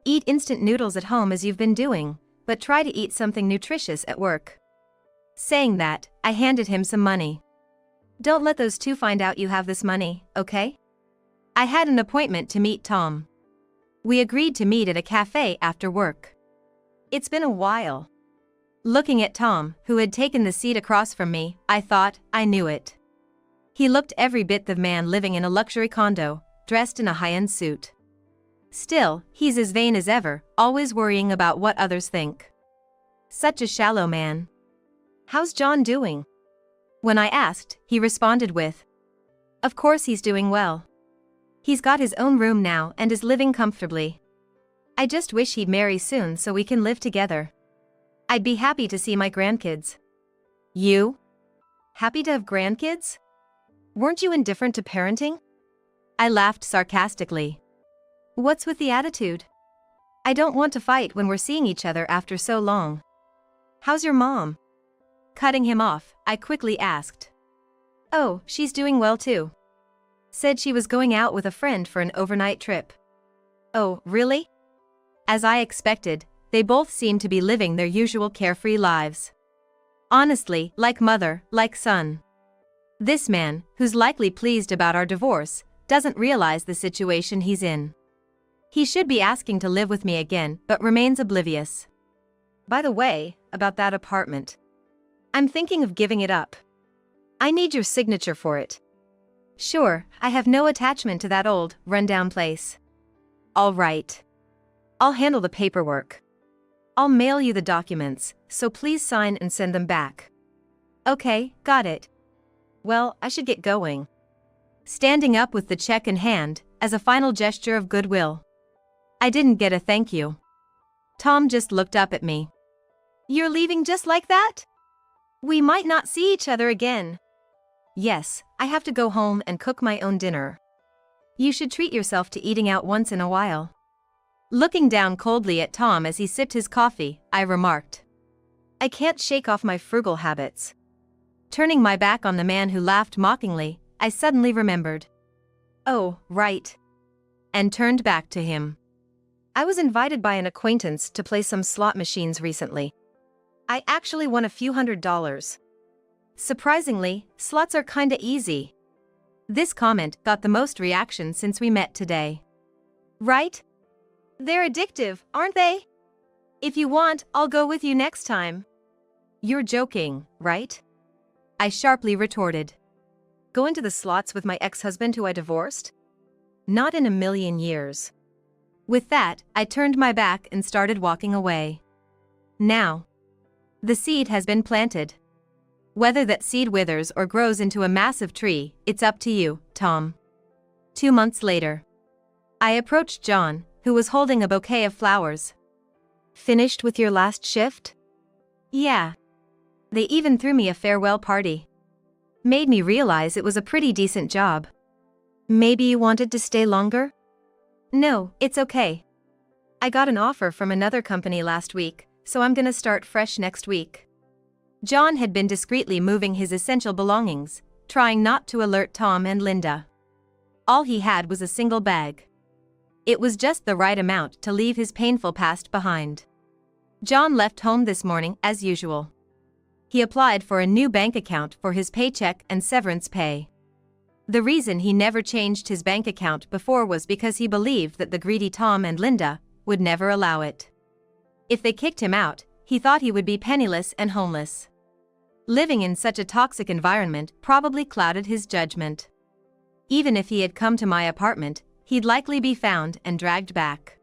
Eat instant noodles at home as you've been doing, but try to eat something nutritious at work. Saying that, I handed him some money. Don't let those 2 find out you have this money, okay? I had an appointment to meet Tom. We agreed to meet at a cafe after work. It's been a while. Looking at Tom, who had taken the seat across from me, I thought, I knew it. He looked every bit the man living in a luxury condo, dressed in a high-end suit. Still, he's as vain as ever, always worrying about what others think. Such a shallow man. How's John doing? When I asked, he responded with, "Of course he's doing well. He's got his own room now and is living comfortably. I just wish he'd marry soon so we can live together. I'd be happy to see my grandkids." You? Happy to have grandkids? Weren't you indifferent to parenting? I laughed sarcastically. What's with the attitude? I don't want to fight when we're seeing each other after so long. How's your mom? Cutting him off, I quickly asked. Oh, she's doing well too. Said she was going out with a friend for an overnight trip. Oh, really? As I expected, they both seemed to be living their usual carefree lives. Honestly, like mother, like son. This man, who's likely pleased about our divorce, doesn't realize the situation he's in. He should be asking to live with me again, but remains oblivious. By the way, about that apartment. I'm thinking of giving it up. I need your signature for it. Sure, I have no attachment to that old, rundown place. All right. I'll handle the paperwork. I'll mail you the documents, so please sign and send them back. Okay, got it. Well, I should get going. Standing up with the check in hand, as a final gesture of goodwill. I didn't get a thank you. Tom just looked up at me. You're leaving just like that? We might not see each other again. Yes, I have to go home and cook my own dinner. You should treat yourself to eating out once in a while. Looking down coldly at Tom as he sipped his coffee, I remarked. I can't shake off my frugal habits. Turning my back on the man who laughed mockingly, I suddenly remembered. Oh, right. And turned back to him. I was invited by an acquaintance to play some slot machines recently. I actually won a few $100s. Surprisingly, slots are kinda easy. This comment got the most reaction since we met today. Right? They're addictive, aren't they? If you want, I'll go with you next time. You're joking, right? I sharply retorted. Go into the slots with my ex-husband who I divorced? Not in a million years. With that, I turned my back and started walking away. Now, the seed has been planted. Whether that seed withers or grows into a massive tree, it's up to you, Tom. 2 months later, I approached John, who was holding a bouquet of flowers. Finished with your last shift? Yeah. They even threw me a farewell party. Made me realize it was a pretty decent job. Maybe you wanted to stay longer? No, it's okay. I got an offer from another company last week, so I'm gonna start fresh next week. John had been discreetly moving his essential belongings, trying not to alert Tom and Linda. All he had was a single bag. It was just the right amount to leave his painful past behind. John left home this morning as usual. He applied for a new bank account for his paycheck and severance pay. The reason he never changed his bank account before was because he believed that the greedy Tom and Linda would never allow it. If they kicked him out, he thought he would be penniless and homeless. Living in such a toxic environment probably clouded his judgment. Even if he had come to my apartment, he'd likely be found and dragged back.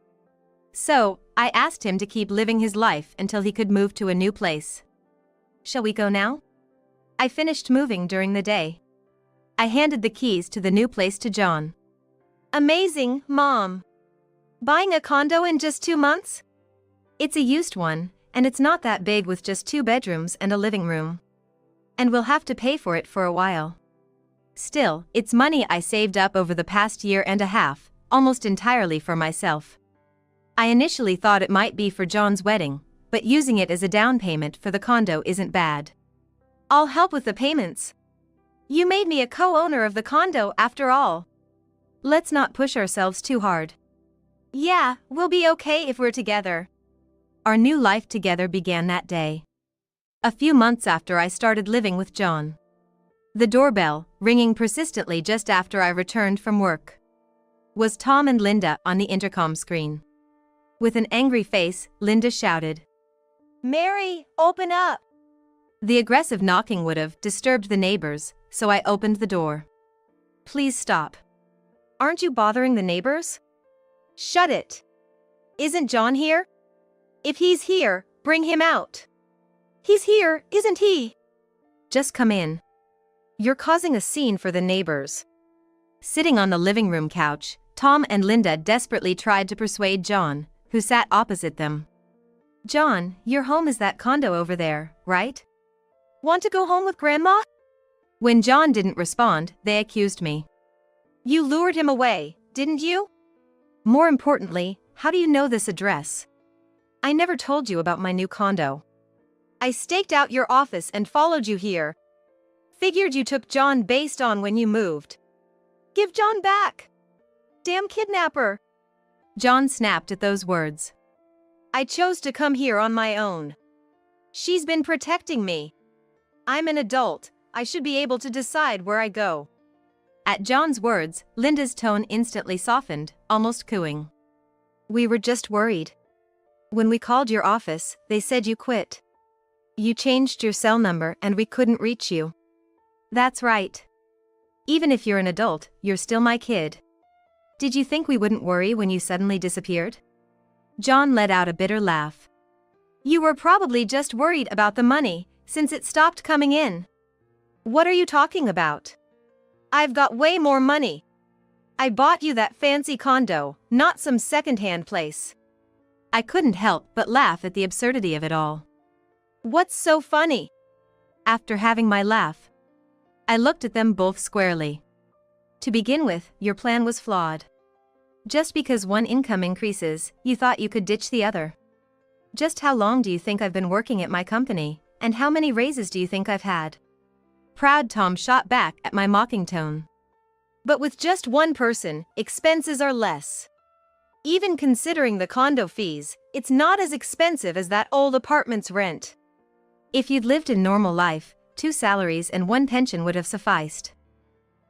So, I asked him to keep living his life until he could move to a new place. Shall we go now? I finished moving during the day. I handed the keys to the new place to John. Amazing, Mom. Buying a condo in just 2 months? It's a used one, and it's not that big with just 2 bedrooms and a living room. And we'll have to pay for it for a while. Still, it's money I saved up over the past year and a half, almost entirely for myself. I initially thought it might be for John's wedding, but using it as a down payment for the condo isn't bad. I'll help with the payments. You made me a co-owner of the condo after all. Let's not push ourselves too hard. Yeah, we'll be okay if we're together. Our new life together began that day. A few months after I started living with John. The doorbell, ringing persistently just after I returned from work. Was Tom and Linda on the intercom screen. With an angry face, Linda shouted, "Mary, open up!" The aggressive knocking would have disturbed the neighbors, so I opened the door. "Please stop. Aren't you bothering the neighbors?" "Shut it. Isn't John here? If he's here, bring him out." "He's here, isn't he?" "Just come in. You're causing a scene for the neighbors." Sitting on the living room couch, Tom and Linda desperately tried to persuade John, who sat opposite them. "John, your home is that condo over there, right? Want to go home with Grandma?" When John didn't respond, they accused me. "You lured him away, didn't you?" "More importantly, how do you know this address? I never told you about my new condo." "I staked out your office and followed you here. Figured you took John based on when you moved. Give John back! Damn kidnapper!" John snapped at those words. "I chose to come here on my own. She's been protecting me. I'm an adult, I should be able to decide where I go." At John's words, Linda's tone instantly softened, almost cooing. "We were just worried. When we called your office, they said you quit. You changed your cell number and we couldn't reach you." "That's right. Even if you're an adult, you're still my kid. Did you think we wouldn't worry when you suddenly disappeared?" John let out a bitter laugh. "You were probably just worried about the money, since it stopped coming in." "What are you talking about? I've got way more money. I bought you that fancy condo, not some second-hand place." I couldn't help but laugh at the absurdity of it all. "What's so funny?" After having my laugh, I looked at them both squarely. "To begin with, your plan was flawed. Just because one income increases, you thought you could ditch the other. Just how long do you think I've been working at my company, and how many raises do you think I've had?" Proud Tom shot back at my mocking tone. "But with just one person, expenses are less. Even considering the condo fees, it's not as expensive as that old apartment's rent." If you'd lived a normal life, 2 salaries and 1 pension would have sufficed.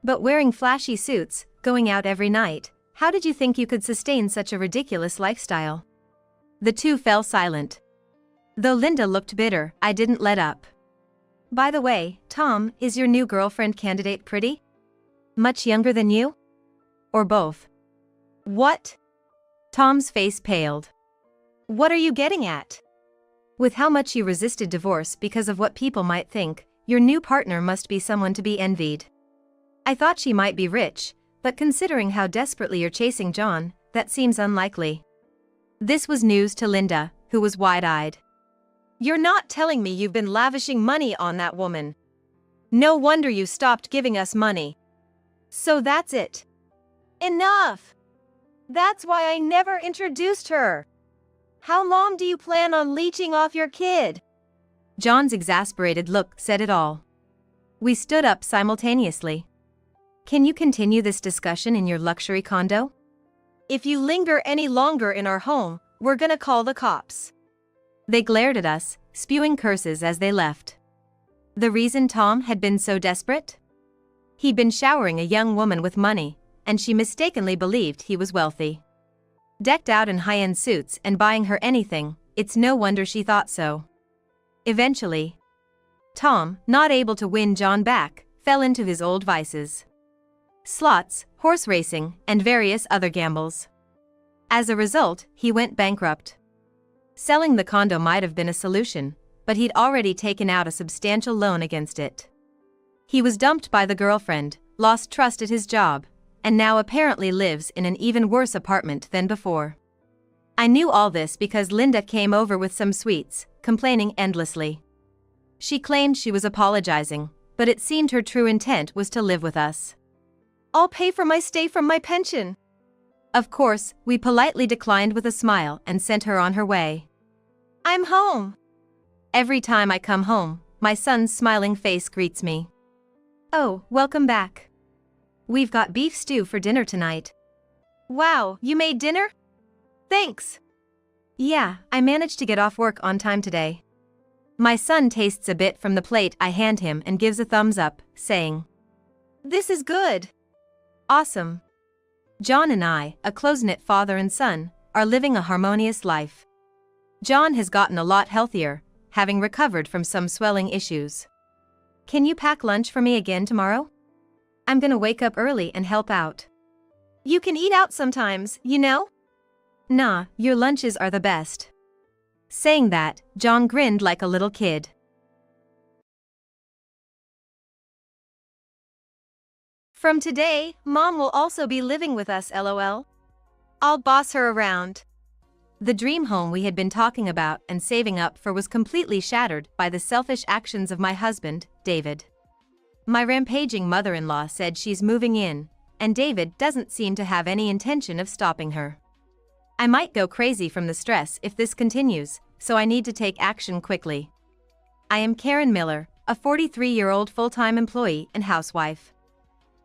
But wearing flashy suits, going out every night, how did you think you could sustain such a ridiculous lifestyle? The two fell silent. Though Linda looked bitter, I didn't let up. "By the way, Tom, is your new girlfriend candidate pretty? Much younger than you? Or both?" "What?" Tom's face paled. "What are you getting at?" "With how much you resisted divorce because of what people might think, your new partner must be someone to be envied. I thought she might be rich, but considering how desperately you're chasing John, that seems unlikely." This was news to Linda, who was wide-eyed. "You're not telling me you've been lavishing money on that woman. No wonder you stopped giving us money. So that's it. Enough! That's why I never introduced her. How long do you plan on leeching off your kid?" John's exasperated look said it all. We stood up simultaneously. "Can you continue this discussion in your luxury condo?" "If you linger any longer in our home, we're gonna call the cops." They glared at us, spewing curses as they left. The reason Tom had been so desperate? He'd been showering a young woman with money, and she mistakenly believed he was wealthy. Decked out in high-end suits and buying her anything, it's no wonder she thought so. Eventually, Tom, not able to win John back, fell into his old vices. Slots, horse racing, and various other gambles. As a result, he went bankrupt. Selling the condo might have been a solution, but he'd already taken out a substantial loan against it. He was dumped by the girlfriend, lost trust at his job, and now apparently lives in an even worse apartment than before. I knew all this because Linda came over with some sweets, complaining endlessly. She claimed she was apologizing, but it seemed her true intent was to live with us. I'll pay for my stay from my pension. Of course, we politely declined with a smile and sent her on her way. I'm home. Every time I come home, my son's smiling face greets me. Oh, welcome back. We've got beef stew for dinner tonight. Wow, you made dinner? Thanks. Yeah, I managed to get off work on time today. My son tastes a bit from the plate I hand him and gives a thumbs up, saying, "This is good." Awesome. John and I, a close-knit father and son, are living a harmonious life. John has gotten a lot healthier, having recovered from some swelling issues. Can you pack lunch for me again tomorrow? I'm gonna wake up early and help out. You can eat out sometimes, you know? Nah, your lunches are the best. Saying that, John grinned like a little kid. From today, Mom will also be living with us, LOL. I'll boss her around. The dream home we had been talking about and saving up for was completely shattered by the selfish actions of my husband, David. My rampaging mother-in-law said she's moving in, and David doesn't seem to have any intention of stopping her. I might go crazy from the stress if this continues, so I need to take action quickly. I am Karen Miller, a 43-year-old full-time employee and housewife.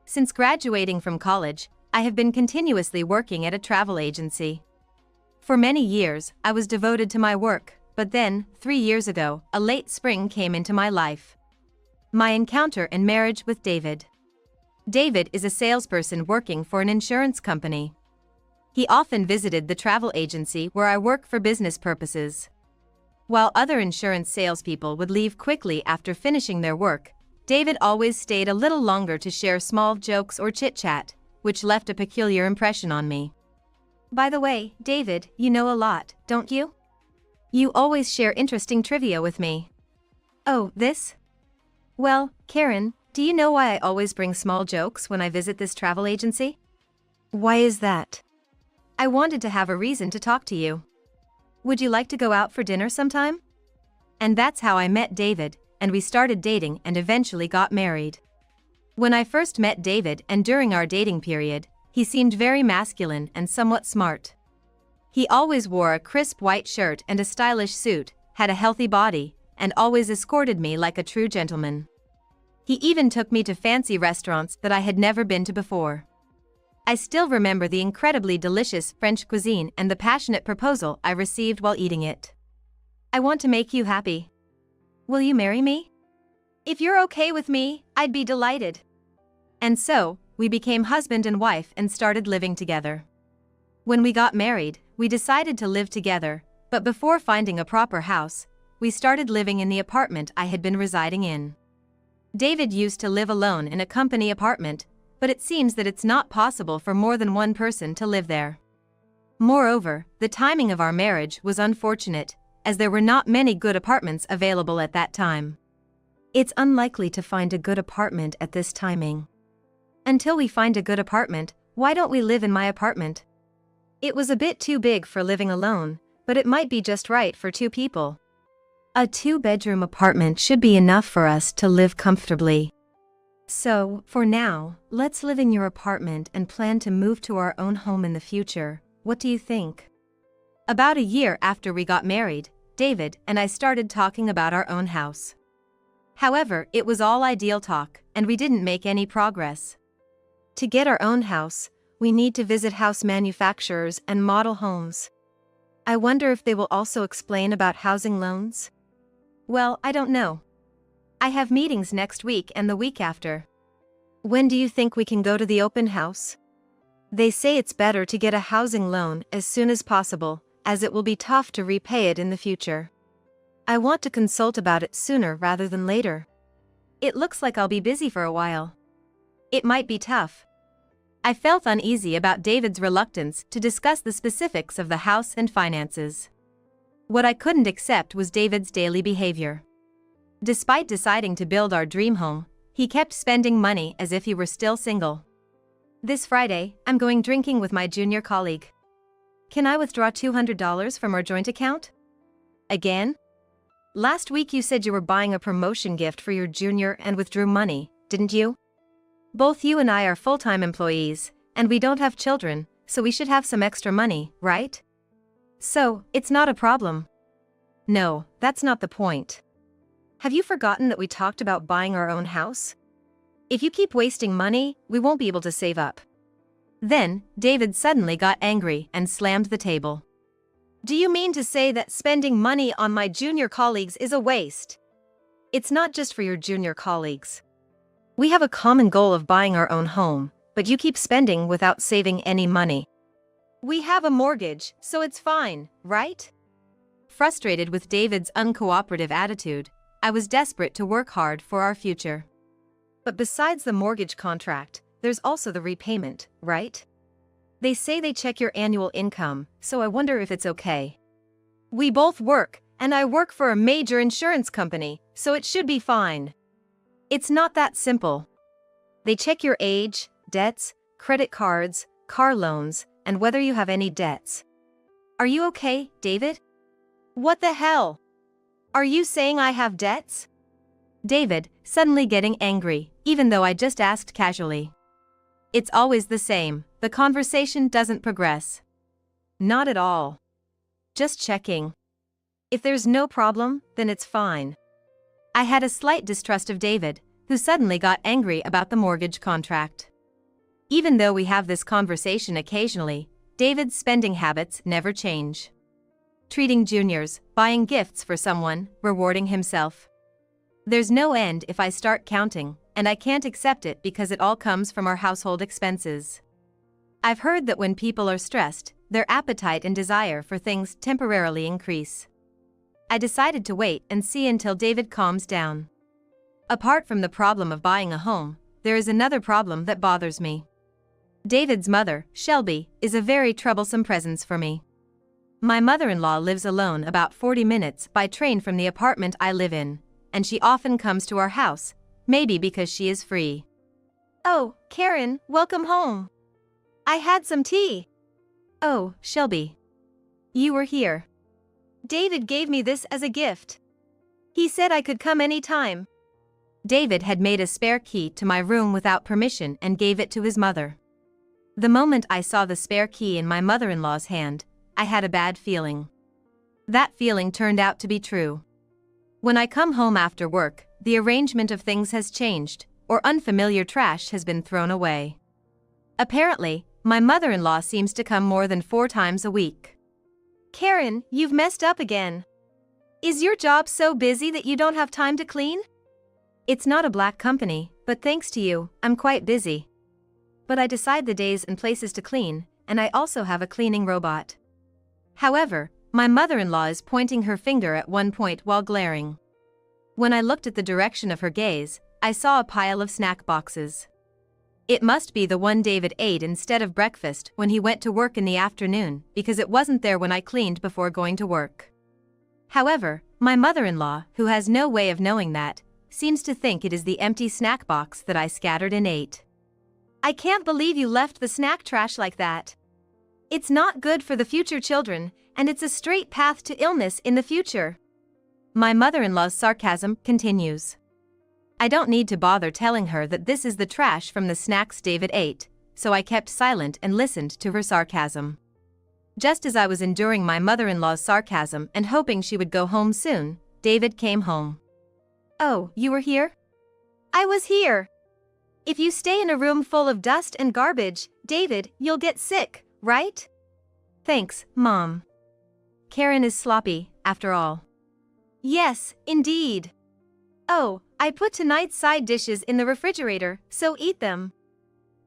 Since graduating from college, I have been continuously working at a travel agency. For many years, I was devoted to my work, but then, 3 years ago, a late spring came into my life. My encounter and marriage with David. David is a salesperson working for an insurance company. He often visited the travel agency where I work for business purposes. While other insurance salespeople would leave quickly after finishing their work, David always stayed a little longer to share small jokes or chit-chat, which left a peculiar impression on me. By the way, David, you know a lot, don't you? You always share interesting trivia with me. Oh, this? Well, Karen, do you know why I always bring small jokes when I visit this travel agency? Why is that? I wanted to have a reason to talk to you. Would you like to go out for dinner sometime? And that's how I met David, and we started dating and eventually got married. When I first met David and during our dating period, he seemed very masculine and somewhat smart. He always wore a crisp white shirt and a stylish suit, had a healthy body, and always escorted me like a true gentleman. He even took me to fancy restaurants that I had never been to before. I still remember the incredibly delicious French cuisine and the passionate proposal I received while eating it. I want to make you happy. Will you marry me? If you're okay with me, I'd be delighted. And so, we became husband and wife and started living together. When we got married, we decided to live together, but before finding a proper house, we started living in the apartment I had been residing in. David used to live alone in a company apartment, but it seems that it's not possible for more than one person to live there. Moreover, the timing of our marriage was unfortunate, as there were not many good apartments available at that time. It's unlikely to find a good apartment at this timing. Until we find a good apartment, why don't we live in my apartment? It was a bit too big for living alone, but it might be just right for 2 people. A 2-bedroom apartment should be enough for us to live comfortably. So, for now, let's live in your apartment and plan to move to our own home in the future. What do you think? About a year after we got married, David and I started talking about our own house. However, it was all ideal talk, and we didn't make any progress. To get our own house, we need to visit house manufacturers and model homes. I wonder if they will also explain about housing loans? Well, I don't know. I have meetings next week and the week after. When do you think we can go to the open house? They say it's better to get a housing loan as soon as possible, as it will be tough to repay it in the future. I want to consult about it sooner rather than later. It looks like I'll be busy for a while. It might be tough. I felt uneasy about David's reluctance to discuss the specifics of the house and finances. What I couldn't accept was David's daily behavior. Despite deciding to build our dream home, he kept spending money as if he were still single. This Friday, I'm going drinking with my junior colleague. Can I withdraw $200 from our joint account? Again? Last week you said you were buying a promotion gift for your junior and withdrew money, didn't you? Both you and I are full-time employees, and we don't have children, so we should have some extra money, right? So, it's not a problem. No, that's not the point. Have you forgotten that we talked about buying our own house? If you keep wasting money, we won't be able to save up. Then, David suddenly got angry and slammed the table. Do you mean to say that spending money on my junior colleagues is a waste? It's not just for your junior colleagues. We have a common goal of buying our own home, but you keep spending without saving any money. We have a mortgage, so it's fine, right? Frustrated with David's uncooperative attitude, I was desperate to work hard for our future. But besides the mortgage contract, there's also the repayment, right? They say they check your annual income, so I wonder if it's okay. We both work, and I work for a major insurance company, so it should be fine. It's not that simple. They check your age, debts, credit cards, car loans, and whether you have any debts. Are you okay, David? What the hell? Are you saying I have debts? David, suddenly getting angry, even though I just asked casually. It's always the same, the conversation doesn't progress. Not at all. Just checking. If there's no problem, then it's fine. I had a slight distrust of David, who suddenly got angry about the mortgage contract. Even though we have this conversation occasionally, David's spending habits never change. Treating juniors, buying gifts for someone, rewarding himself. There's no end if I start counting, and I can't accept it because it all comes from our household expenses. I've heard that when people are stressed, their appetite and desire for things temporarily increase. I decided to wait and see until David calms down. Apart from the problem of buying a home, there is another problem that bothers me. David's mother, Shelby, is a very troublesome presence for me. My mother-in-law lives alone about 40 minutes by train from the apartment I live in, and she often comes to our house, maybe because she is free. Oh, Karen, welcome home. I had some tea. Oh, Shelby. You were here. David gave me this as a gift. He said I could come anytime. David had made a spare key to my room without permission and gave it to his mother. The moment I saw the spare key in my mother-in-law's hand, I had a bad feeling. That feeling turned out to be true. When I come home after work, the arrangement of things has changed, or unfamiliar trash has been thrown away. Apparently, my mother-in-law seems to come more than 4 times a week. Karen, you've messed up again. Is your job so busy that you don't have time to clean? It's not a black company, but thanks to you, I'm quite busy. But I decide the days and places to clean, and I also have a cleaning robot. However, my mother-in-law is pointing her finger at one point while glaring. When I looked at the direction of her gaze, I saw a pile of snack boxes. It must be the one David ate instead of breakfast when he went to work in the afternoon, because it wasn't there when I cleaned before going to work. However, my mother-in-law, who has no way of knowing that, seems to think it is the empty snack box that I scattered and ate. I can't believe you left the snack trash like that. It's not good for the future children, and it's a straight path to illness in the future. My mother-in-law's sarcasm continues. I don't need to bother telling her that this is the trash from the snacks David ate, so I kept silent and listened to her sarcasm. Just as I was enduring my mother-in-law's sarcasm and hoping she would go home soon, David came home. Oh, you were here? I was here. If you stay in a room full of dust and garbage, David, you'll get sick, right? Thanks, Mom. Karen is sloppy, after all. Yes, indeed. Oh, I put tonight's side dishes in the refrigerator, so eat them.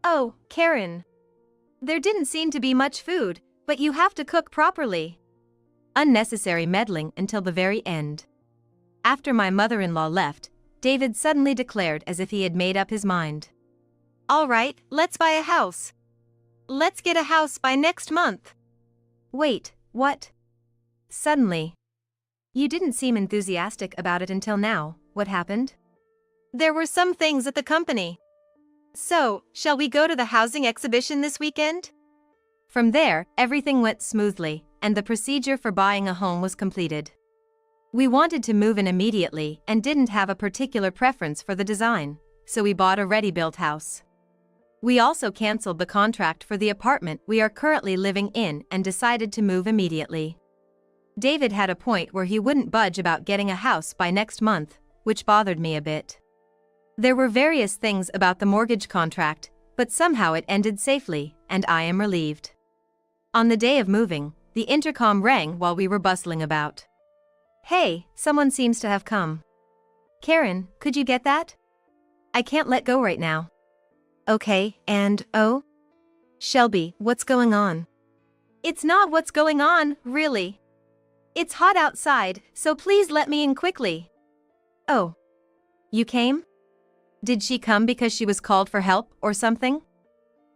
Oh, Karen. There didn't seem to be much food, but you have to cook properly. Unnecessary meddling until the very end. After my mother-in-law left, David suddenly declared as if he had made up his mind. All right, let's buy a house. Let's get a house by next month. Wait, what? Suddenly, You didn't seem enthusiastic about it until now. What happened? There were some things at the company. So, shall we go to the housing exhibition this weekend? From there, everything went smoothly, and the procedure for buying a home was completed. We wanted to move in immediately and didn't have a particular preference for the design, so we bought a ready-built house. We also canceled the contract for the apartment we are currently living in and decided to move immediately. David had a point where he wouldn't budge about getting a house by next month, which bothered me a bit. There were various things about the mortgage contract, but somehow it ended safely, and I am relieved. On the day of moving, the intercom rang while we were bustling about. Hey, someone seems to have come. Karen, could you get that? I can't let go right now. Okay, and oh? Shelby, what's going on? It's not what's going on, really. It's hot outside, so please let me in quickly. Oh. You came? Did she come because she was called for help or something?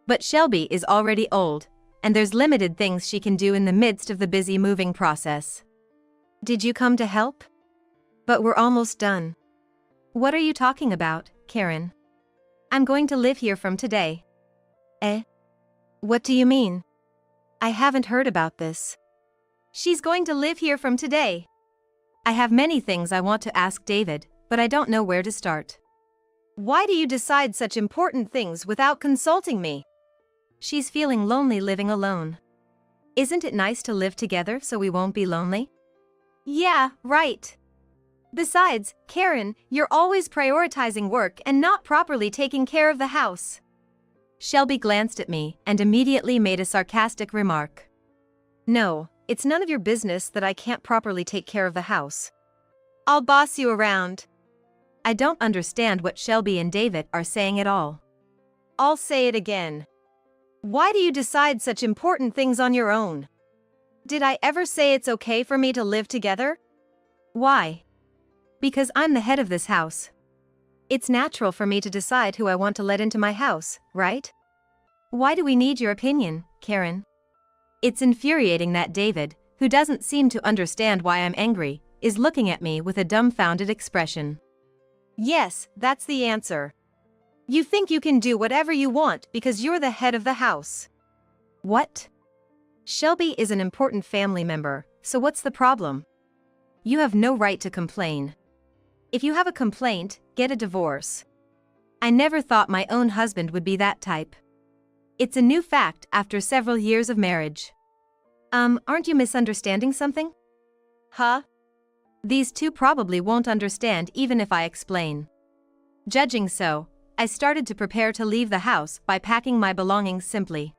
But Shelby is already old, and there's limited things she can do in the midst of the busy moving process. Did you come to help? But we're almost done. What are you talking about, Karen? I'm going to live here from today. Eh? What do you mean? I haven't heard about this. She's going to live here from today. I have many things I want to ask David, but I don't know where to start. Why do you decide such important things without consulting me? She's feeling lonely living alone. Isn't it nice to live together so we won't be lonely? Yeah, right. Besides, Karen, you're always prioritizing work and not properly taking care of the house. Shelby glanced at me and immediately made a sarcastic remark. No, it's none of your business that I can't properly take care of the house. I'll boss you around. I don't understand what Shelby and David are saying at all. I'll say it again. Why do you decide such important things on your own? Did I ever say it's okay for me to live together? Why? Because I'm the head of this house. It's natural for me to decide who I want to let into my house, right? Why do we need your opinion, Karen? It's infuriating that David, who doesn't seem to understand why I'm angry, is looking at me with a dumbfounded expression. Yes, that's the answer. You think you can do whatever you want because you're the head of the house. What? Shelby is an important family member, so what's the problem? You have no right to complain. If you have a complaint, get a divorce. I never thought my own husband would be that type. It's a new fact after several years of marriage. Aren't you misunderstanding something? Huh? These two probably won't understand even if I explain. Judging so, I started to prepare to leave the house by packing my belongings simply.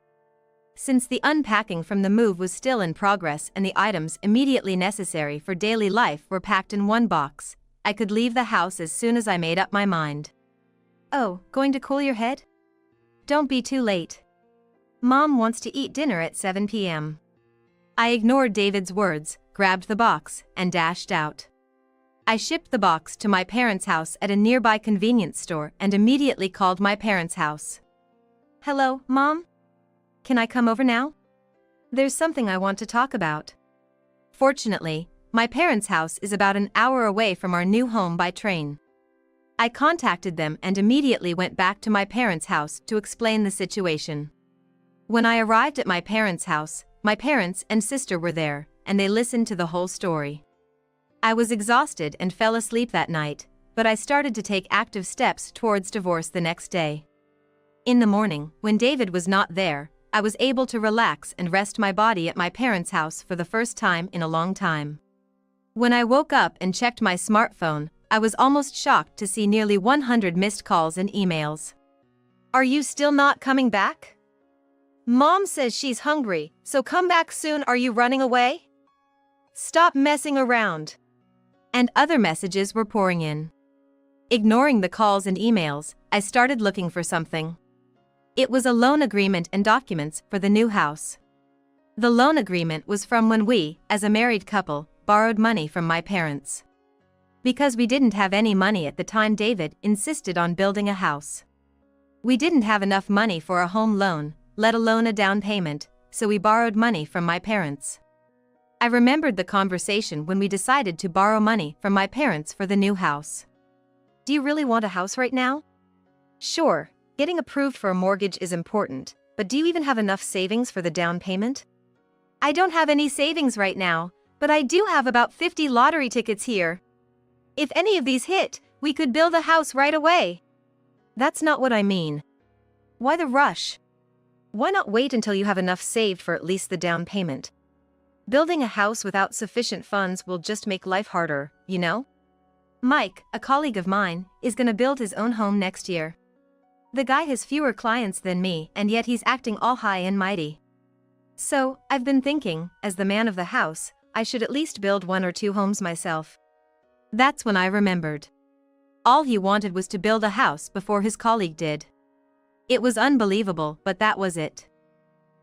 Since the unpacking from the move was still in progress and the items immediately necessary for daily life were packed in one box, I could leave the house as soon as I made up my mind. Oh, going to cool your head? Don't be too late. Mom wants to eat dinner at 7 p.m. I ignored David's words, grabbed the box, and dashed out. I shipped the box to my parents' house at a nearby convenience store and immediately called my parents' house. Hello, Mom? Can I come over now? There's something I want to talk about. Fortunately, my parents' house is about an hour away from our new home by train. I contacted them and immediately went back to my parents' house to explain the situation. When I arrived at my parents' house, my parents and sister were there, and they listened to the whole story. I was exhausted and fell asleep that night, but I started to take active steps towards divorce the next day. In the morning, when David was not there, I was able to relax and rest my body at my parents' house for the first time in a long time. When I woke up and checked my smartphone, I was almost shocked to see nearly 100 missed calls and emails. Are you still not coming back? Mom says she's hungry, so come back soon. Are you running away? Stop messing around. And other messages were pouring in. Ignoring the calls and emails, I started looking for something. It was a loan agreement and documents for the new house. The loan agreement was from when we, as a married couple, borrowed money from my parents. Because we didn't have any money at the time, David insisted on building a house. We didn't have enough money for a home loan, let alone a down payment, so we borrowed money from my parents. I remembered the conversation when we decided to borrow money from my parents for the new house. Do you really want a house right now? Sure, getting approved for a mortgage is important, but do you even have enough savings for the down payment? I don't have any savings right now, but I do have about 50 lottery tickets here. If any of these hit, we could build a house right away. That's not what I mean. Why the rush? Why not wait until you have enough saved for at least the down payment? Building a house without sufficient funds will just make life harder, you know? Mike, a colleague of mine, is gonna build his own home next year. The guy has fewer clients than me, and yet he's acting all high and mighty. So, I've been thinking, as the man of the house, I should at least build 1 or 2 homes myself. That's when I remembered. All he wanted was to build a house before his colleague did. It was unbelievable, but that was it.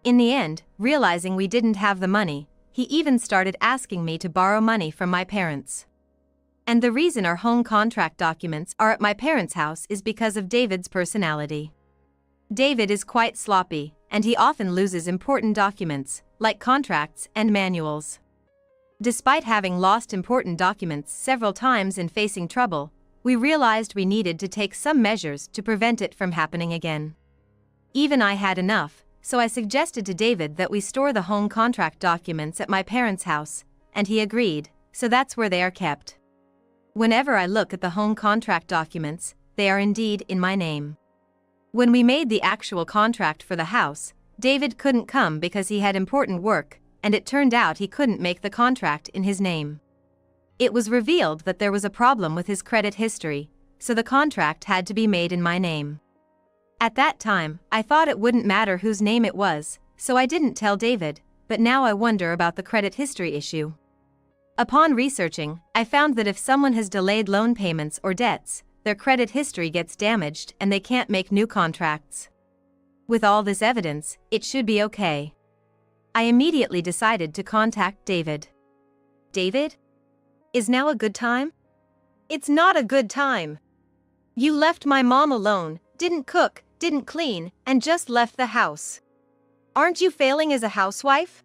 In the end, realizing we didn't have the money, he even started asking me to borrow money from my parents. And the reason our home contract documents are at my parents' house is because of David's personality. David is quite sloppy, and he often loses important documents, like contracts and manuals. Despite having lost important documents several times and facing trouble, we realized we needed to take some measures to prevent it from happening again. Even I had enough, so I suggested to David that we store the home contract documents at my parents' house, and he agreed, so that's where they are kept. Whenever I look at the home contract documents, they are indeed in my name. When we made the actual contract for the house, David couldn't come because he had important work, and it turned out he couldn't make the contract in his name. It was revealed that there was a problem with his credit history, so the contract had to be made in my name. At that time, I thought it wouldn't matter whose name it was, so I didn't tell David, but now I wonder about the credit history issue. Upon researching, I found that if someone has delayed loan payments or debts, their credit history gets damaged and they can't make new contracts. With all this evidence, it should be okay. I immediately decided to contact David. David? Is now a good time? It's not a good time. You left my mom alone, didn't cook, didn't clean, and just left the house. Aren't you failing as a housewife?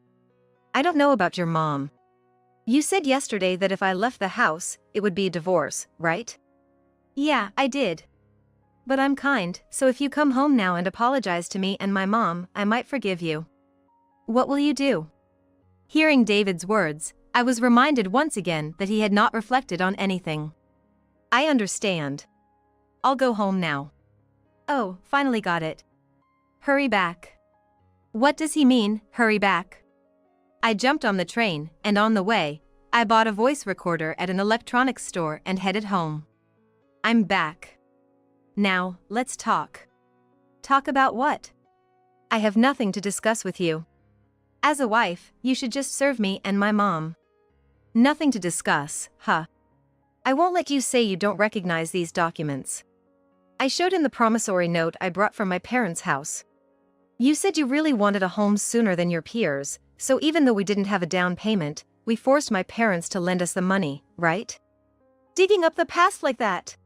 I don't know about your mom. You said yesterday that if I left the house, it would be a divorce, right? Yeah, I did. But I'm kind, so if you come home now and apologize to me and my mom, I might forgive you. What will you do? Hearing David's words, I was reminded once again that he had not reflected on anything. I understand. I'll go home now. Oh, finally got it. Hurry back. What does he mean, hurry back? I jumped on the train, and on the way, I bought a voice recorder at an electronics store and headed home. I'm back. Now, let's talk. Talk about what? I have nothing to discuss with you. As a wife, you should just serve me and my mom. Nothing to discuss, huh? I won't let you say you don't recognize these documents. I showed him the promissory note I brought from my parents' house. You said you really wanted a home sooner than your peers, so even though we didn't have a down payment, we forced my parents to lend us the money, right? Digging up the past like that.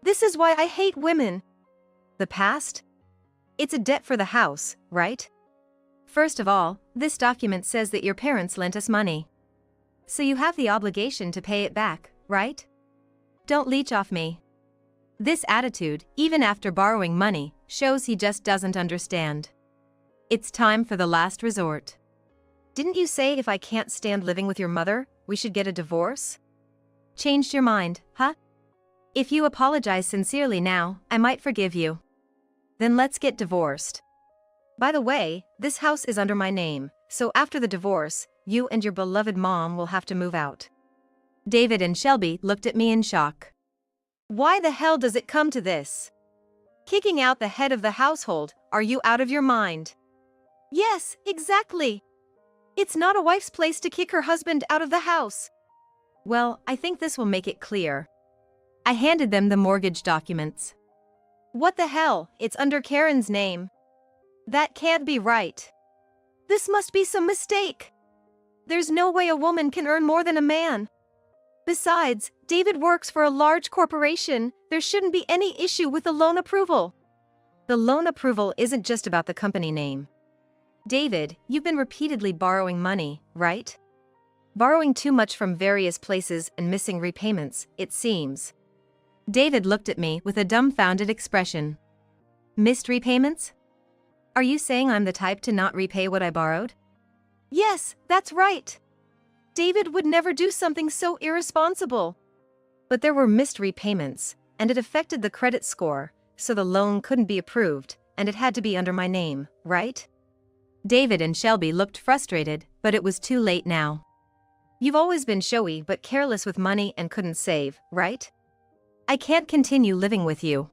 This is why I hate women. The past? It's a debt for the house, right? First of all, this document says that your parents lent us money. So you have the obligation to pay it back, right? Don't leech off me. This attitude, even after borrowing money, shows he just doesn't understand. It's time for the last resort. Didn't you say if I can't stand living with your mother, we should get a divorce? Changed your mind, huh? If you apologize sincerely now, I might forgive you. Then let's get divorced. By the way, this house is under my name, so after the divorce, you and your beloved mom will have to move out. David and Shelby looked at me in shock. Why the hell does it come to this? Kicking out the head of the household, are you out of your mind? Yes, exactly. It's not a wife's place to kick her husband out of the house. Well, I think this will make it clear. I handed them the mortgage documents. What the hell, it's under Karen's name. That can't be right. This must be some mistake. There's no way a woman can earn more than a man. Besides, David works for a large corporation, there shouldn't be any issue with the loan approval. The loan approval isn't just about the company name. David, you've been repeatedly borrowing money, right? Borrowing too much from various places and missing repayments, it seems. David looked at me with a dumbfounded expression. Missed repayments? Are you saying I'm the type to not repay what I borrowed? Yes, that's right. David would never do something so irresponsible. But there were missed repayments, and it affected the credit score, so the loan couldn't be approved, and it had to be under my name, right? David and Shelby looked frustrated, but it was too late now. You've always been showy but careless with money and couldn't save, right? I can't continue living with you.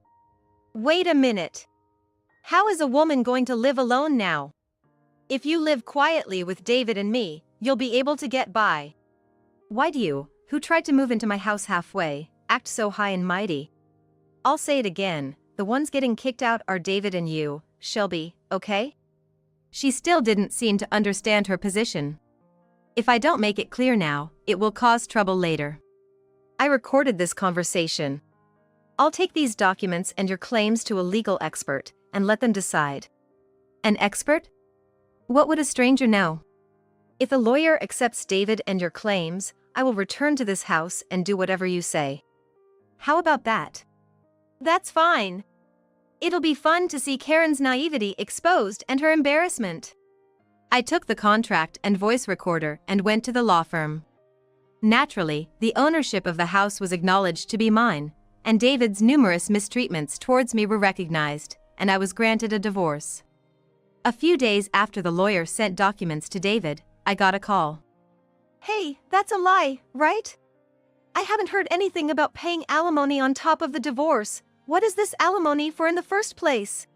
Wait a minute. How is a woman going to live alone now? If you live quietly with David and me, you'll be able to get by. Why do you, who tried to move into my house halfway, act so high and mighty? I'll say it again, the ones getting kicked out are David and you, Shelby, okay? She still didn't seem to understand her position. If I don't make it clear now, it will cause trouble later. I recorded this conversation. I'll take these documents and your claims to a legal expert and let them decide. An expert? What would a stranger know? If the lawyer accepts David and your claims, I will return to this house and do whatever you say. How about that? That's fine. It'll be fun to see Karen's naivety exposed and her embarrassment. I took the contract and voice recorder and went to the law firm. Naturally, the ownership of the house was acknowledged to be mine, and David's numerous mistreatments towards me were recognized, and I was granted a divorce. A few days after the lawyer sent documents to David, I got a call. Hey, that's a lie, right? I haven't heard anything about paying alimony on top of the divorce. What is this alimony for in the first place?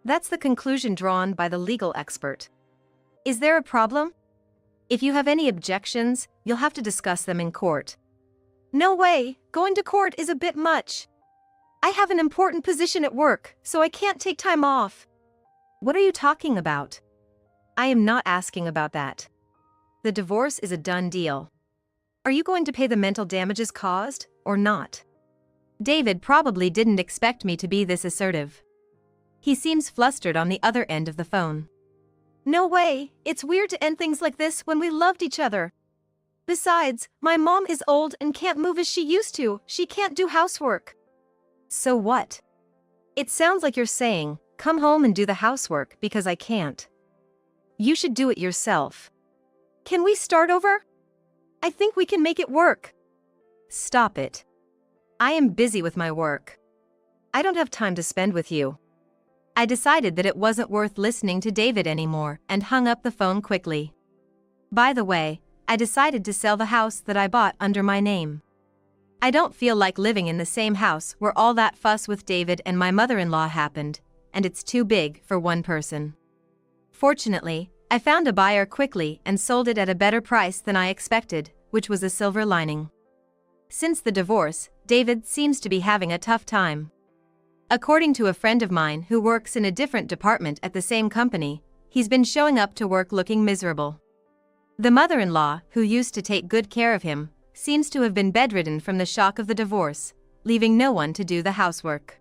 That's the conclusion drawn by the legal expert. Is there a problem? If you have any objections, you'll have to discuss them in court. No way, going to court is a bit much. I have an important position at work, so I can't take time off. What are you talking about? I am not asking about that. The divorce is a done deal. Are you going to pay the mental damages caused, or not? David probably didn't expect me to be this assertive. He seems flustered on the other end of the phone. No way, it's weird to end things like this when we loved each other. Besides, my mom is old and can't move as she used to, she can't do housework. So what? It sounds like you're saying, come home and do the housework because I can't. You should do it yourself. Can we start over? I think we can make it work. Stop it. I am busy with my work. I don't have time to spend with you. I decided that it wasn't worth listening to David anymore and hung up the phone quickly. By the way, I decided to sell the house that I bought under my name. I don't feel like living in the same house where all that fuss with David and my mother-in-law happened, and it's too big for one person. Fortunately, I found a buyer quickly and sold it at a better price than I expected, which was a silver lining. Since the divorce, David seems to be having a tough time. According to a friend of mine who works in a different department at the same company, he's been showing up to work looking miserable. The mother-in-law, who used to take good care of him, seems to have been bedridden from the shock of the divorce, leaving no one to do the housework.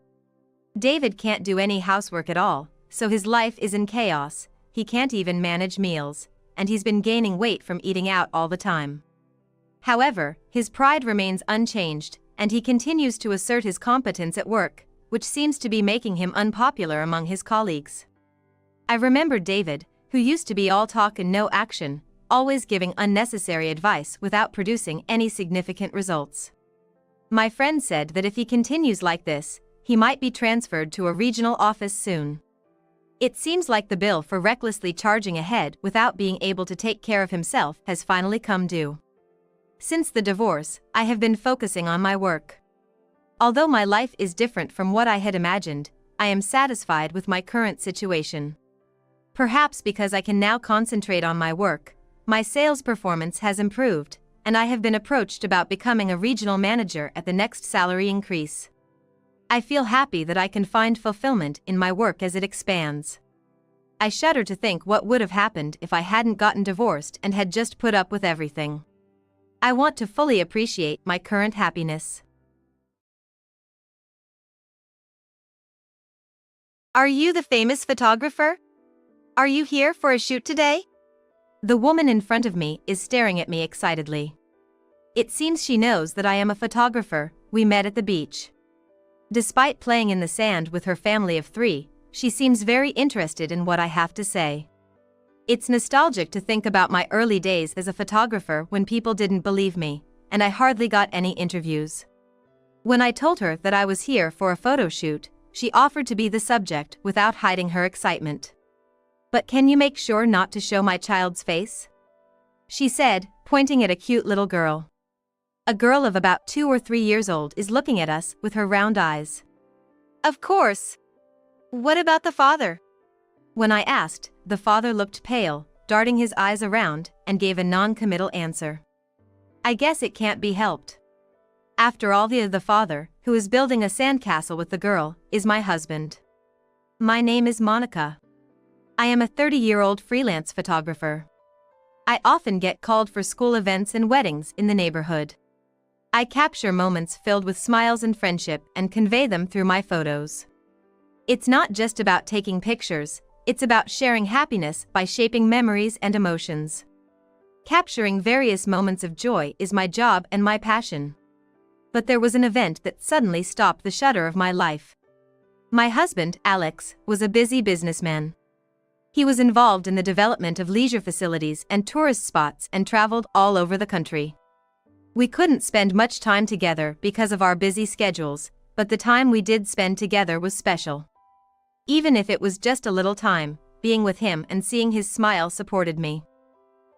David can't do any housework at all, so his life is in chaos. He can't even manage meals, and he's been gaining weight from eating out all the time. However, his pride remains unchanged, and he continues to assert his competence at work, which seems to be making him unpopular among his colleagues. I remember David, who used to be all talk and no action, always giving unnecessary advice without producing any significant results. My friend said that if he continues like this, he might be transferred to a regional office soon. It seems like the bill for recklessly charging ahead without being able to take care of himself has finally come due. Since the divorce, I have been focusing on my work. Although my life is different from what I had imagined, I am satisfied with my current situation. Perhaps because I can now concentrate on my work, my sales performance has improved, and I have been approached about becoming a regional manager at the next salary increase. I feel happy that I can find fulfillment in my work as it expands. I shudder to think what would have happened if I hadn't gotten divorced and had just put up with everything. I want to fully appreciate my current happiness. Are you the famous photographer? Are you here for a shoot today? The woman in front of me is staring at me excitedly. It seems she knows that I am a photographer. We met at the beach. Despite playing in the sand with her family of 3, she seems very interested in what I have to say. It's nostalgic to think about my early days as a photographer when people didn't believe me, and I hardly got any interviews. When I told her that I was here for a photo shoot, she offered to be the subject without hiding her excitement. "But can you make sure not to show my child's face?" she said, pointing at a cute little girl. A girl of about 2 or 3 years old is looking at us with her round eyes. Of course. What about the father? When I asked, the father looked pale, darting his eyes around, and gave a non-committal answer. I guess it can't be helped. After all, the father, who is building a sandcastle with the girl, is my husband. My name is Monica. I am a 30-year-old freelance photographer. I often get called for school events and weddings in the neighborhood. I capture moments filled with smiles and friendship and convey them through my photos. It's not just about taking pictures, it's about sharing happiness by shaping memories and emotions. Capturing various moments of joy is my job and my passion. But there was an event that suddenly stopped the shudder of my life. My husband, Alex, was a busy businessman. He was involved in the development of leisure facilities and tourist spots and traveled all over the country. We couldn't spend much time together because of our busy schedules, but the time we did spend together was special. Even if it was just a little time, being with him and seeing his smile supported me.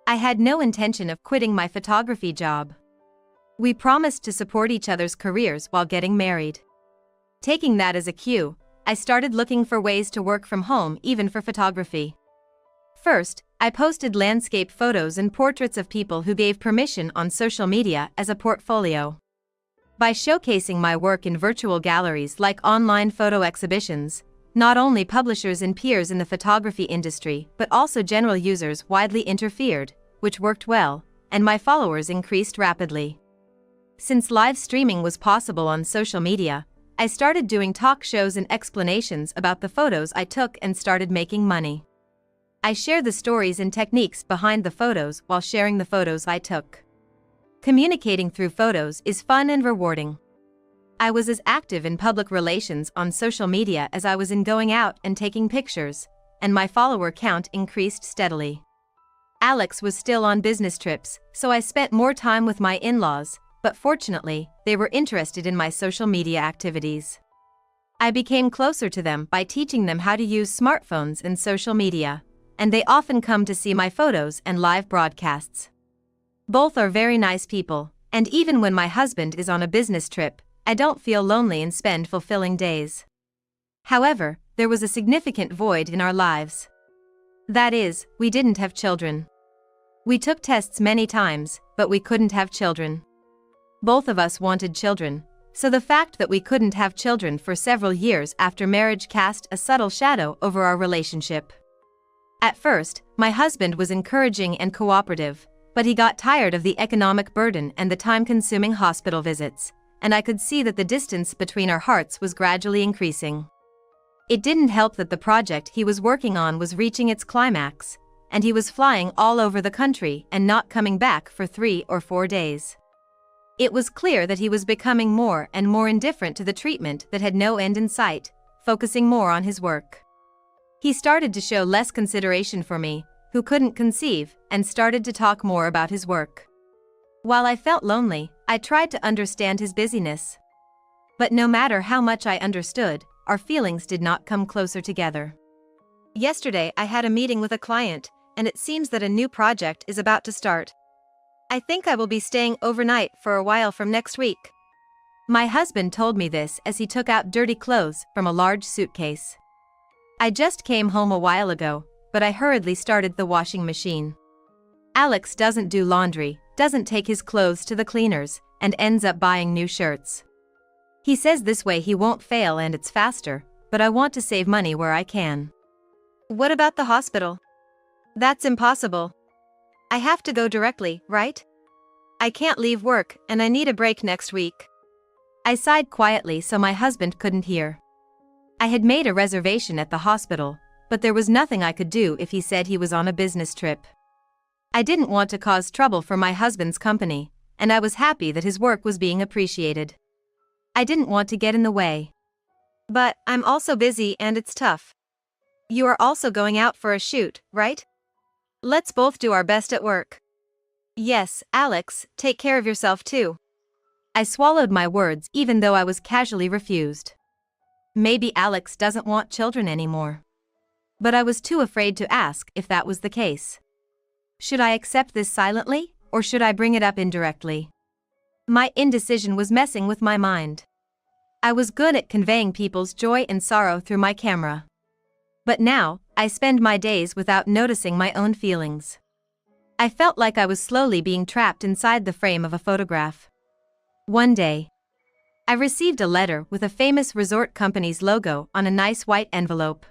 I had no intention of quitting my photography job. We promised to support each other's careers while getting married. Taking that as a cue, I started looking for ways to work from home even for photography. First, I posted landscape photos and portraits of people who gave permission on social media as a portfolio. By showcasing my work in virtual galleries like online photo exhibitions, not only publishers and peers in the photography industry but also general users widely interfered, which worked well, and my followers increased rapidly. Since live streaming was possible on social media, I started doing talk shows and explanations about the photos I took and started making money. I share the stories and techniques behind the photos while sharing the photos I took. Communicating through photos is fun and rewarding. I was as active in public relations on social media as I was in going out and taking pictures, and my follower count increased steadily. Alex was still on business trips, so I spent more time with my in-laws, but fortunately, they were interested in my social media activities. I became closer to them by teaching them how to use smartphones and social media, and they often come to see my photos and live broadcasts. Both are very nice people, and even when my husband is on a business trip, I don't feel lonely and spend fulfilling days. However, there was a significant void in our lives. That is, we didn't have children. We took tests many times, but we couldn't have children. Both of us wanted children, so the fact that we couldn't have children for several years after marriage cast a subtle shadow over our relationship. At first, my husband was encouraging and cooperative, but he got tired of the economic burden and the time-consuming hospital visits, and I could see that the distance between our hearts was gradually increasing. It didn't help that the project he was working on was reaching its climax, and he was flying all over the country and not coming back for 3 or 4 days. It was clear that he was becoming more and more indifferent to the treatment that had no end in sight, focusing more on his work. He started to show less consideration for me, who couldn't conceive, and started to talk more about his work. While I felt lonely, I tried to understand his busyness. But no matter how much I understood, our feelings did not come closer together. Yesterday I had a meeting with a client, and it seems that a new project is about to start. I think I will be staying overnight for a while from next week. My husband told me this as he took out dirty clothes from a large suitcase. I just came home a while ago, but I hurriedly started the washing machine. Alex doesn't do laundry, doesn't take his clothes to the cleaners, and ends up buying new shirts. He says this way he won't fail and it's faster, but I want to save money where I can. What about the hospital? That's impossible. I have to go directly, right? I can't leave work, and I need a break next week. I sighed quietly so my husband couldn't hear. I had made a reservation at the hospital, but there was nothing I could do if he said he was on a business trip. I didn't want to cause trouble for my husband's company, and I was happy that his work was being appreciated. I didn't want to get in the way. But I'm also busy and it's tough. You are also going out for a shoot, right? Let's both do our best at work. Yes, Alex, take care of yourself too. I swallowed my words even though I was casually refused. Maybe Alex doesn't want children anymore. But I was too afraid to ask if that was the case. Should I accept this silently, or should I bring it up indirectly? My indecision was messing with my mind. I was good at conveying people's joy and sorrow through my camera. But now, I spend my days without noticing my own feelings. I felt like I was slowly being trapped inside the frame of a photograph. One day, I received a letter with a famous resort company's logo on a nice white envelope.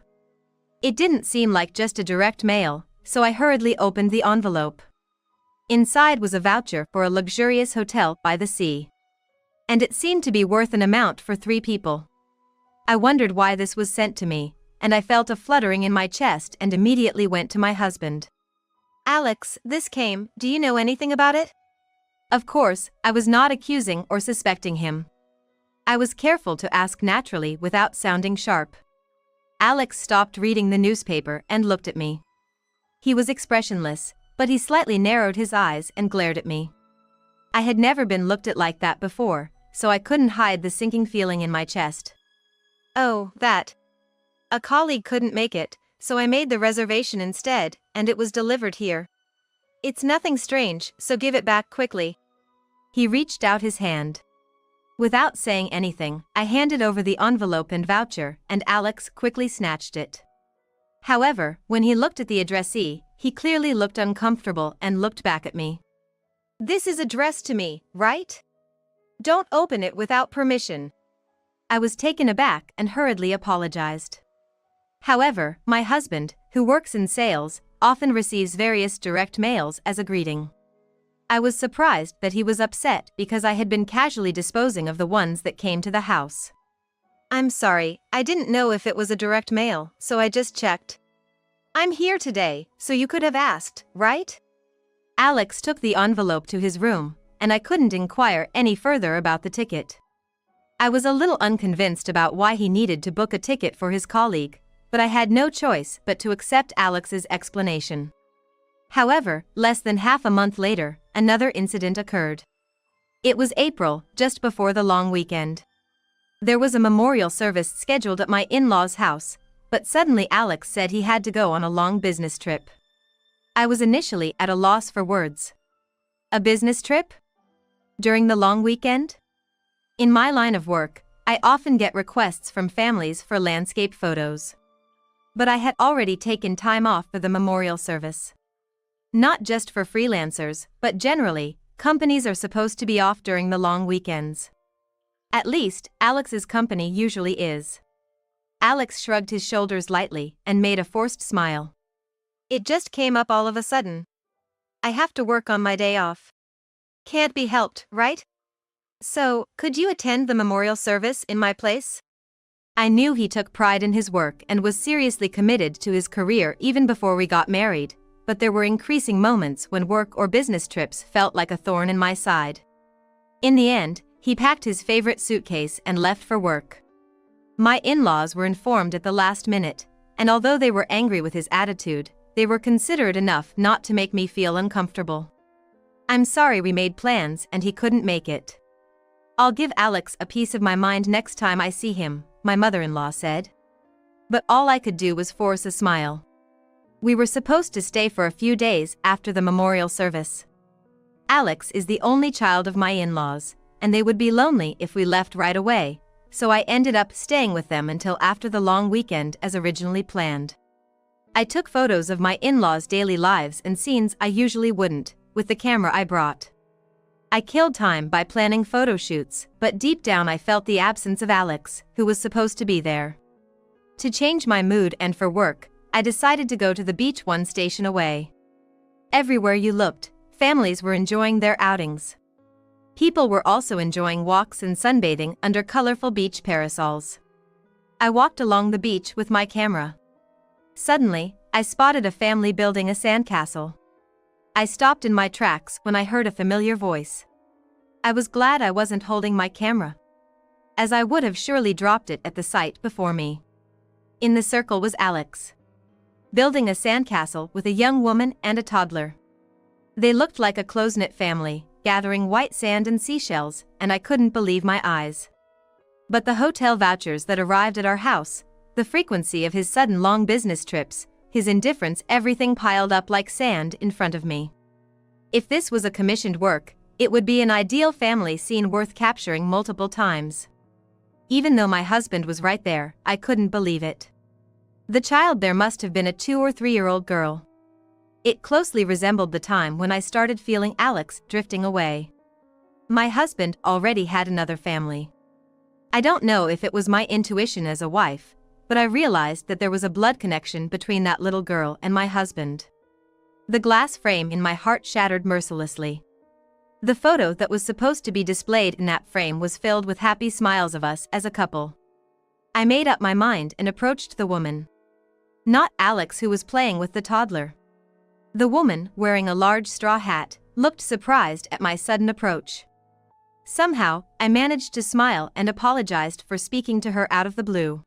It didn't seem like just a direct mail, so I hurriedly opened the envelope. Inside was a voucher for a luxurious hotel by the sea. And it seemed to be worth an amount for 3 people. I wondered why this was sent to me, and I felt a fluttering in my chest and immediately went to my husband. Alex, this came, do you know anything about it? Of course, I was not accusing or suspecting him. I was careful to ask naturally without sounding sharp. Alex stopped reading the newspaper and looked at me. He was expressionless, but he slightly narrowed his eyes and glared at me. I had never been looked at like that before, so I couldn't hide the sinking feeling in my chest. Oh, that. A colleague couldn't make it, so I made the reservation instead, and it was delivered here. It's nothing strange, so give it back quickly. He reached out his hand. Without saying anything, I handed over the envelope and voucher, and Alex quickly snatched it. However, when he looked at the addressee, he clearly looked uncomfortable and looked back at me. This is addressed to me, right? Don't open it without permission. I was taken aback and hurriedly apologized. However, my husband, who works in sales, often receives various direct mails as a greeting. I was surprised that he was upset because I had been casually disposing of the ones that came to the house. I'm sorry, I didn't know if it was a direct mail, so I just checked. I'm here today, so you could have asked, right? Alex took the envelope to his room, and I couldn't inquire any further about the ticket. I was a little unconvinced about why he needed to book a ticket for his colleague, but I had no choice but to accept Alex's explanation. However, less than half a month later, another incident occurred. It was April, just before the long weekend. There was a memorial service scheduled at my in-laws' house, but suddenly Alex said he had to go on a long business trip. I was initially at a loss for words. A business trip? During the long weekend? In my line of work, I often get requests from families for landscape photos. But I had already taken time off for the memorial service. Not just for freelancers, but generally, companies are supposed to be off during the long weekends. At least, Alex's company usually is. Alex shrugged his shoulders lightly and made a forced smile. It just came up all of a sudden. I have to work on my day off. Can't be helped, right? So, could you attend the memorial service in my place? I knew he took pride in his work and was seriously committed to his career even before we got married, but there were increasing moments when work or business trips felt like a thorn in my side. In the end, he packed his favorite suitcase and left for work. My in-laws were informed at the last minute, and although they were angry with his attitude, they were considerate enough not to make me feel uncomfortable. I'm sorry we made plans and he couldn't make it. I'll give Alex a piece of my mind next time I see him, my mother-in-law said. But all I could do was force a smile. We were supposed to stay for a few days after the memorial service. Alex is the only child of my in-laws, and they would be lonely if we left right away, so I ended up staying with them until after the long weekend as originally planned. I took photos of my in-laws' daily lives and scenes I usually wouldn't, with the camera I brought. I killed time by planning photo shoots, but deep down I felt the absence of Alex, who was supposed to be there. To change my mood and for work, I decided to go to the beach one station away. Everywhere you looked, families were enjoying their outings. People were also enjoying walks and sunbathing under colorful beach parasols. I walked along the beach with my camera. Suddenly, I spotted a family building a sandcastle. I stopped in my tracks when I heard a familiar voice. I was glad I wasn't holding my camera, as I would have surely dropped it at the sight before me. In the circle was Alex, building a sandcastle with a young woman and a toddler. They looked like a close-knit family, gathering white sand and seashells, and I couldn't believe my eyes. But the hotel vouchers that arrived at our house, the frequency of his sudden long business trips, his indifference, everything piled up like sand in front of me. If this was a commissioned work, it would be an ideal family scene worth capturing multiple times. Even though my husband was right there, I couldn't believe it. The child there must have been a 2 or 3-year-old girl. It closely resembled the time when I started feeling Alex drifting away. My husband already had another family. I don't know if it was my intuition as a wife, but I realized that there was a blood connection between that little girl and my husband. The glass frame in my heart shattered mercilessly. The photo that was supposed to be displayed in that frame was filled with happy smiles of us as a couple. I made up my mind and approached the woman. Not Alex, who was playing with the toddler. The woman, wearing a large straw hat, looked surprised at my sudden approach. Somehow, I managed to smile and apologized for speaking to her out of the blue.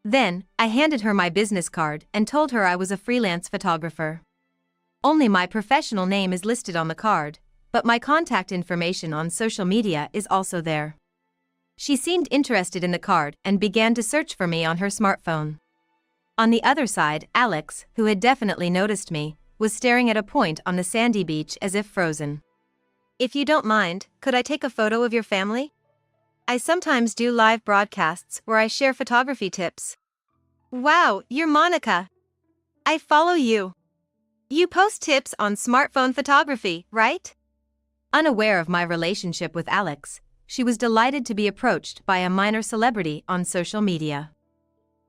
Then, I handed her my business card and told her I was a freelance photographer. Only my professional name is listed on the card, but my contact information on social media is also there. She seemed interested in the card and began to search for me on her smartphone. On the other side, Alex, who had definitely noticed me, was staring at a point on the sandy beach as if frozen. If you don't mind, could I take a photo of your family? I sometimes do live broadcasts where I share photography tips. Wow, you're Monica. I follow you. You post tips on smartphone photography, right? Unaware of my relationship with Alex, she was delighted to be approached by a minor celebrity on social media.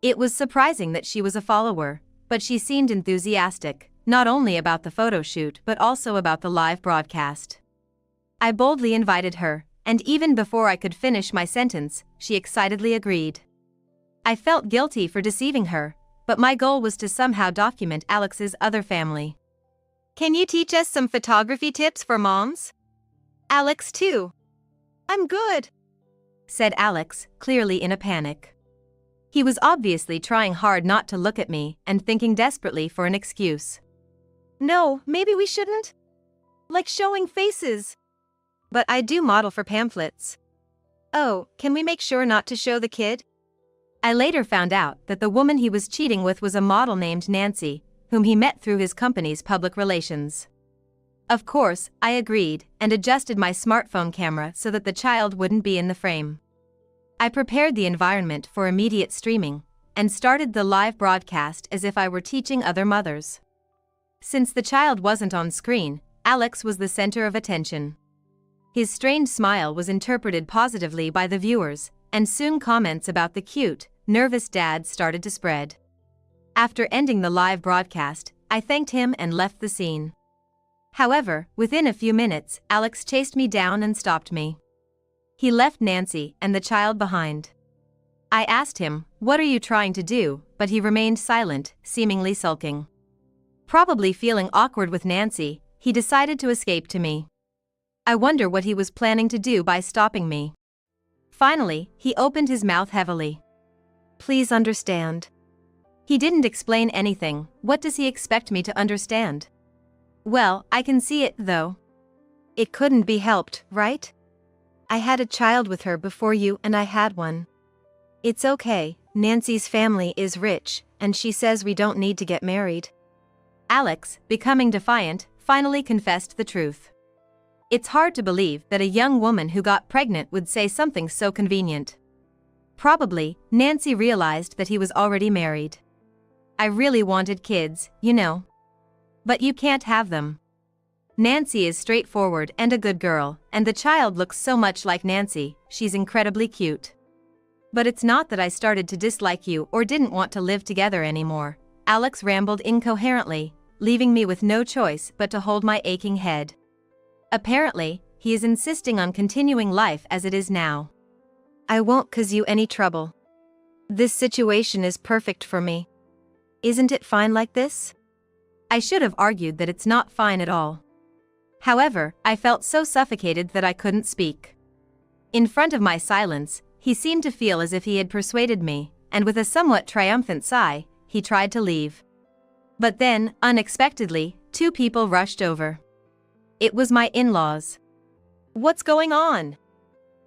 It was surprising that she was a follower, but she seemed enthusiastic, not only about the photo shoot but also about the live broadcast. I boldly invited her, and even before I could finish my sentence, she excitedly agreed. I felt guilty for deceiving her, but my goal was to somehow document Alex's other family. Can you teach us some photography tips for moms? Alex too. I'm good, said Alex, clearly in a panic. He was obviously trying hard not to look at me and thinking desperately for an excuse. No, maybe we shouldn't. Like showing faces. But I do model for pamphlets. Oh, can we make sure not to show the kid? I later found out that the woman he was cheating with was a model named Nancy, whom he met through his company's public relations. Of course, I agreed and adjusted my smartphone camera so that the child wouldn't be in the frame. I prepared the environment for immediate streaming and started the live broadcast as if I were teaching other mothers. Since the child wasn't on screen, Alex was the center of attention. His strained smile was interpreted positively by the viewers, and soon comments about the cute, nervous dad started to spread. After ending the live broadcast, I thanked him and left the scene. However, within a few minutes, Alex chased me down and stopped me. He left Nancy and the child behind. I asked him, "What are you trying to do?" but he remained silent, seemingly sulking. Probably feeling awkward with Nancy, he decided to escape to me. I wonder what he was planning to do by stopping me. Finally, he opened his mouth heavily. Please understand. He didn't explain anything. What does he expect me to understand? Well, I can see it, though. It couldn't be helped, right? I had a child with her before you and I had one. It's okay, Nancy's family is rich, and she says we don't need to get married. Alex, becoming defiant, finally confessed the truth. It's hard to believe that a young woman who got pregnant would say something so convenient. Probably, Nancy realized that he was already married. I really wanted kids, you know. But you can't have them. Nancy is straightforward and a good girl, and the child looks so much like Nancy, she's incredibly cute. But it's not that I started to dislike you or didn't want to live together anymore, Alex rambled incoherently, leaving me with no choice but to hold my aching head. Apparently, he is insisting on continuing life as it is now. I won't cause you any trouble. This situation is perfect for me. Isn't it fine like this? I should have argued that it's not fine at all. However, I felt so suffocated that I couldn't speak. In front of my silence, he seemed to feel as if he had persuaded me, and with a somewhat triumphant sigh, he tried to leave. But then, unexpectedly, two people rushed over. It was my in-laws. What's going on?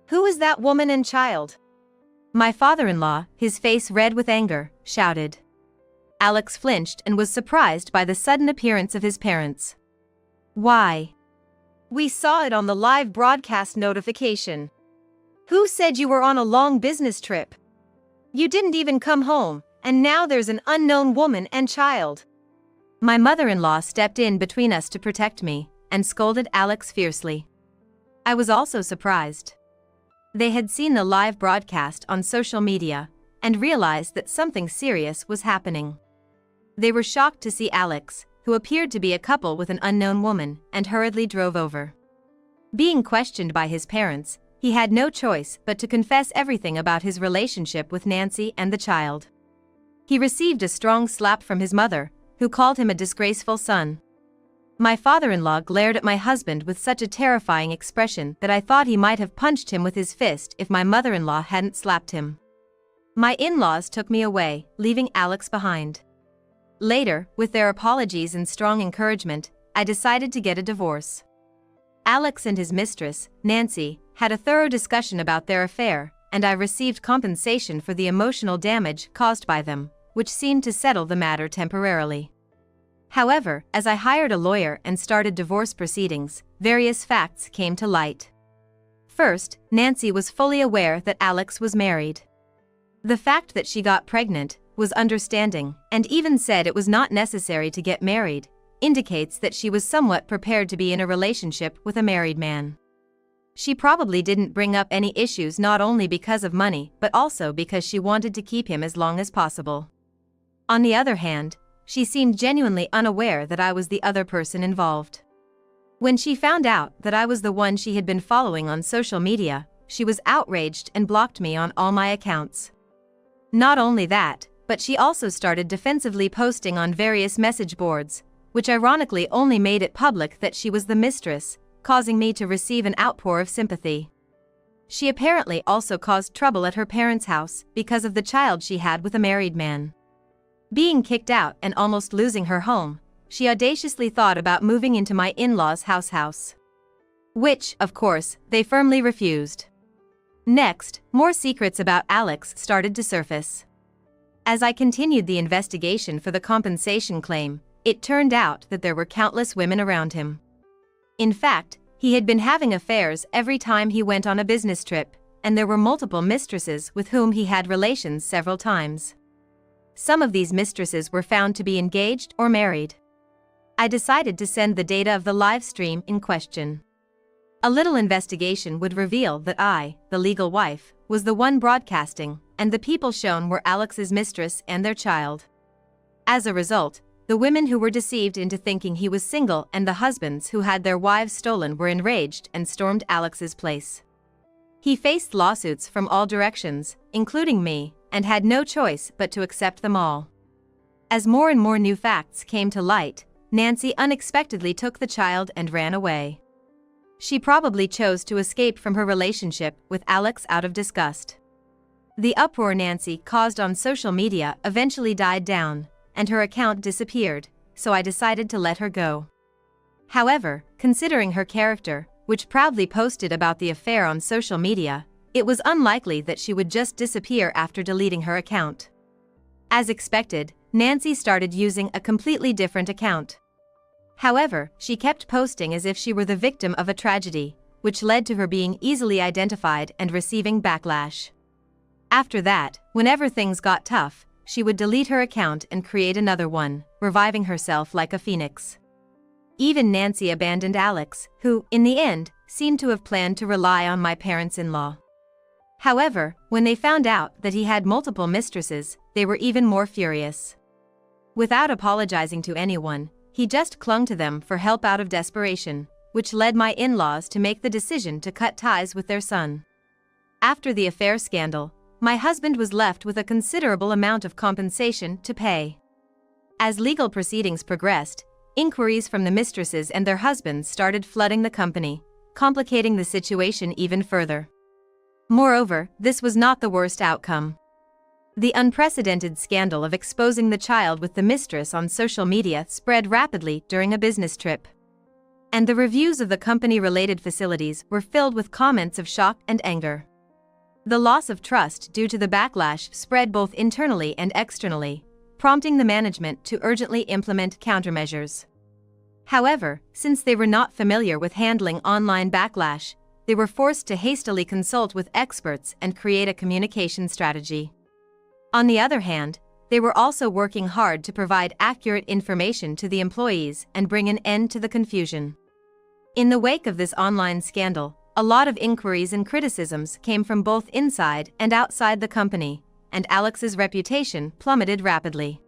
Who is that woman and child? My father-in-law, his face red with anger, shouted. Alex flinched and was surprised by the sudden appearance of his parents. Why? We saw it on the live broadcast notification. Who said you were on a long business trip? You didn't even come home, and now there's an unknown woman and child. My mother-in-law stepped in between us to protect me, and scolded Alex fiercely. I was also surprised. They had seen the live broadcast on social media, and realized that something serious was happening. They were shocked to see Alex, who appeared to be a couple with an unknown woman, and hurriedly drove over. Being questioned by his parents, he had no choice but to confess everything about his relationship with Nancy and the child. He received a strong slap from his mother, who called him a disgraceful son. My father-in-law glared at my husband with such a terrifying expression that I thought he might have punched him with his fist if my mother-in-law hadn't slapped him. My in-laws took me away, leaving Alex behind. Later, with their apologies and strong encouragement, I decided to get a divorce. Alex and his mistress, Nancy, had a thorough discussion about their affair, and I received compensation for the emotional damage caused by them, which seemed to settle the matter temporarily. However, as I hired a lawyer and started divorce proceedings, various facts came to light. First, Nancy was fully aware that Alex was married. The fact that she got pregnant, was understanding, and even said it was not necessary to get married, indicates that she was somewhat prepared to be in a relationship with a married man. She probably didn't bring up any issues not only because of money but also because she wanted to keep him as long as possible. On the other hand, she seemed genuinely unaware that I was the other person involved. When she found out that I was the one she had been following on social media, she was outraged and blocked me on all my accounts. Not only that, but she also started defensively posting on various message boards, which ironically only made it public that she was the mistress, causing me to receive an outpour of sympathy. She apparently also caused trouble at her parents' house because of the child she had with a married man. Being kicked out and almost losing her home, she audaciously thought about moving into my in-laws' house. Which, of course, they firmly refused. Next, more secrets about Alex started to surface. As I continued the investigation for the compensation claim, it turned out that there were countless women around him. In fact, he had been having affairs every time he went on a business trip, and there were multiple mistresses with whom he had relations several times. Some of these mistresses were found to be engaged or married. I decided to send the data of the live stream in question. A little investigation would reveal that I, the legal wife, was the one broadcasting, and the people shown were Alex's mistress and their child. As a result, the women who were deceived into thinking he was single and the husbands who had their wives stolen were enraged and stormed Alex's place. He faced lawsuits from all directions, including me, and had no choice but to accept them all. As more and more new facts came to light, Nancy unexpectedly took the child and ran away. She probably chose to escape from her relationship with Alex out of disgust. The uproar Nancy caused on social media eventually died down, and her account disappeared, so I decided to let her go. However, considering her character, which proudly posted about the affair on social media, it was unlikely that she would just disappear after deleting her account. As expected, Nancy started using a completely different account. However, she kept posting as if she were the victim of a tragedy, which led to her being easily identified and receiving backlash. After that, whenever things got tough, she would delete her account and create another one, reviving herself like a phoenix. Even Nancy abandoned Alex, who, in the end, seemed to have planned to rely on my parents-in-law. However, when they found out that he had multiple mistresses, they were even more furious. Without apologizing to anyone, he just clung to them for help out of desperation, which led my in-laws to make the decision to cut ties with their son. After the affair scandal, my husband was left with a considerable amount of compensation to pay. As legal proceedings progressed, inquiries from the mistresses and their husbands started flooding the company, complicating the situation even further. Moreover, this was not the worst outcome. The unprecedented scandal of exposing the child with the mistress on social media spread rapidly during a business trip. And the reviews of the company-related facilities were filled with comments of shock and anger. The loss of trust due to the backlash spread both internally and externally, prompting the management to urgently implement countermeasures. However, since they were not familiar with handling online backlash, they were forced to hastily consult with experts and create a communication strategy. On the other hand, they were also working hard to provide accurate information to the employees and bring an end to the confusion. In the wake of this online scandal, a lot of inquiries and criticisms came from both inside and outside the company, and Alex's reputation plummeted rapidly.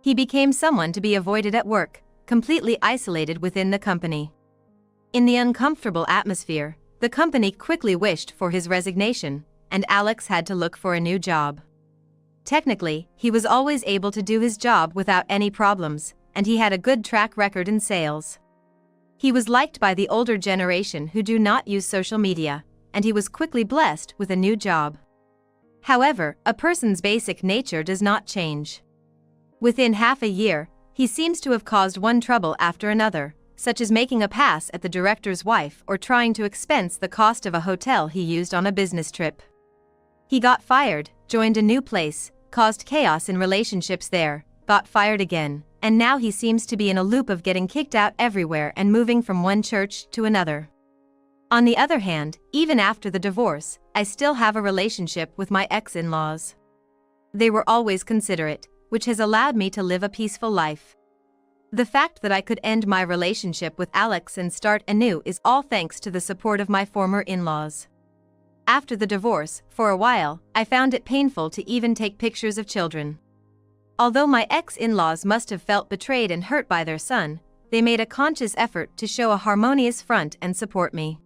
He became someone to be avoided at work, completely isolated within the company. In the uncomfortable atmosphere, the company quickly wished for his resignation, and Alex had to look for a new job. Technically, he was always able to do his job without any problems, and he had a good track record in sales. He was liked by the older generation who do not use social media, and he was quickly blessed with a new job. However, a person's basic nature does not change. Within half a year, he seems to have caused one trouble after another, such as making a pass at the director's wife or trying to expense the cost of a hotel he used on a business trip. He got fired, joined a new place, caused chaos in relationships there, got fired again, and now he seems to be in a loop of getting kicked out everywhere and moving from one church to another. On the other hand, even after the divorce, I still have a relationship with my ex-in-laws. They were always considerate, which has allowed me to live a peaceful life. The fact that I could end my relationship with Alex and start anew is all thanks to the support of my former in-laws. After the divorce, for a while, I found it painful to even take pictures of children. Although my ex-in-laws must have felt betrayed and hurt by their son, they made a conscious effort to show a harmonious front and support me.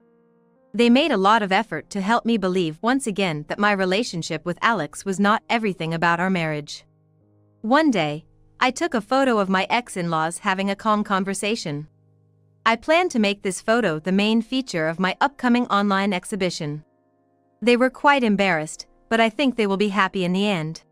They made a lot of effort to help me believe once again that my relationship with Alex was not everything about our marriage. One day, I took a photo of my ex-in-laws having a calm conversation. I plan to make this photo the main feature of my upcoming online exhibition. They were quite embarrassed, but I think they will be happy in the end.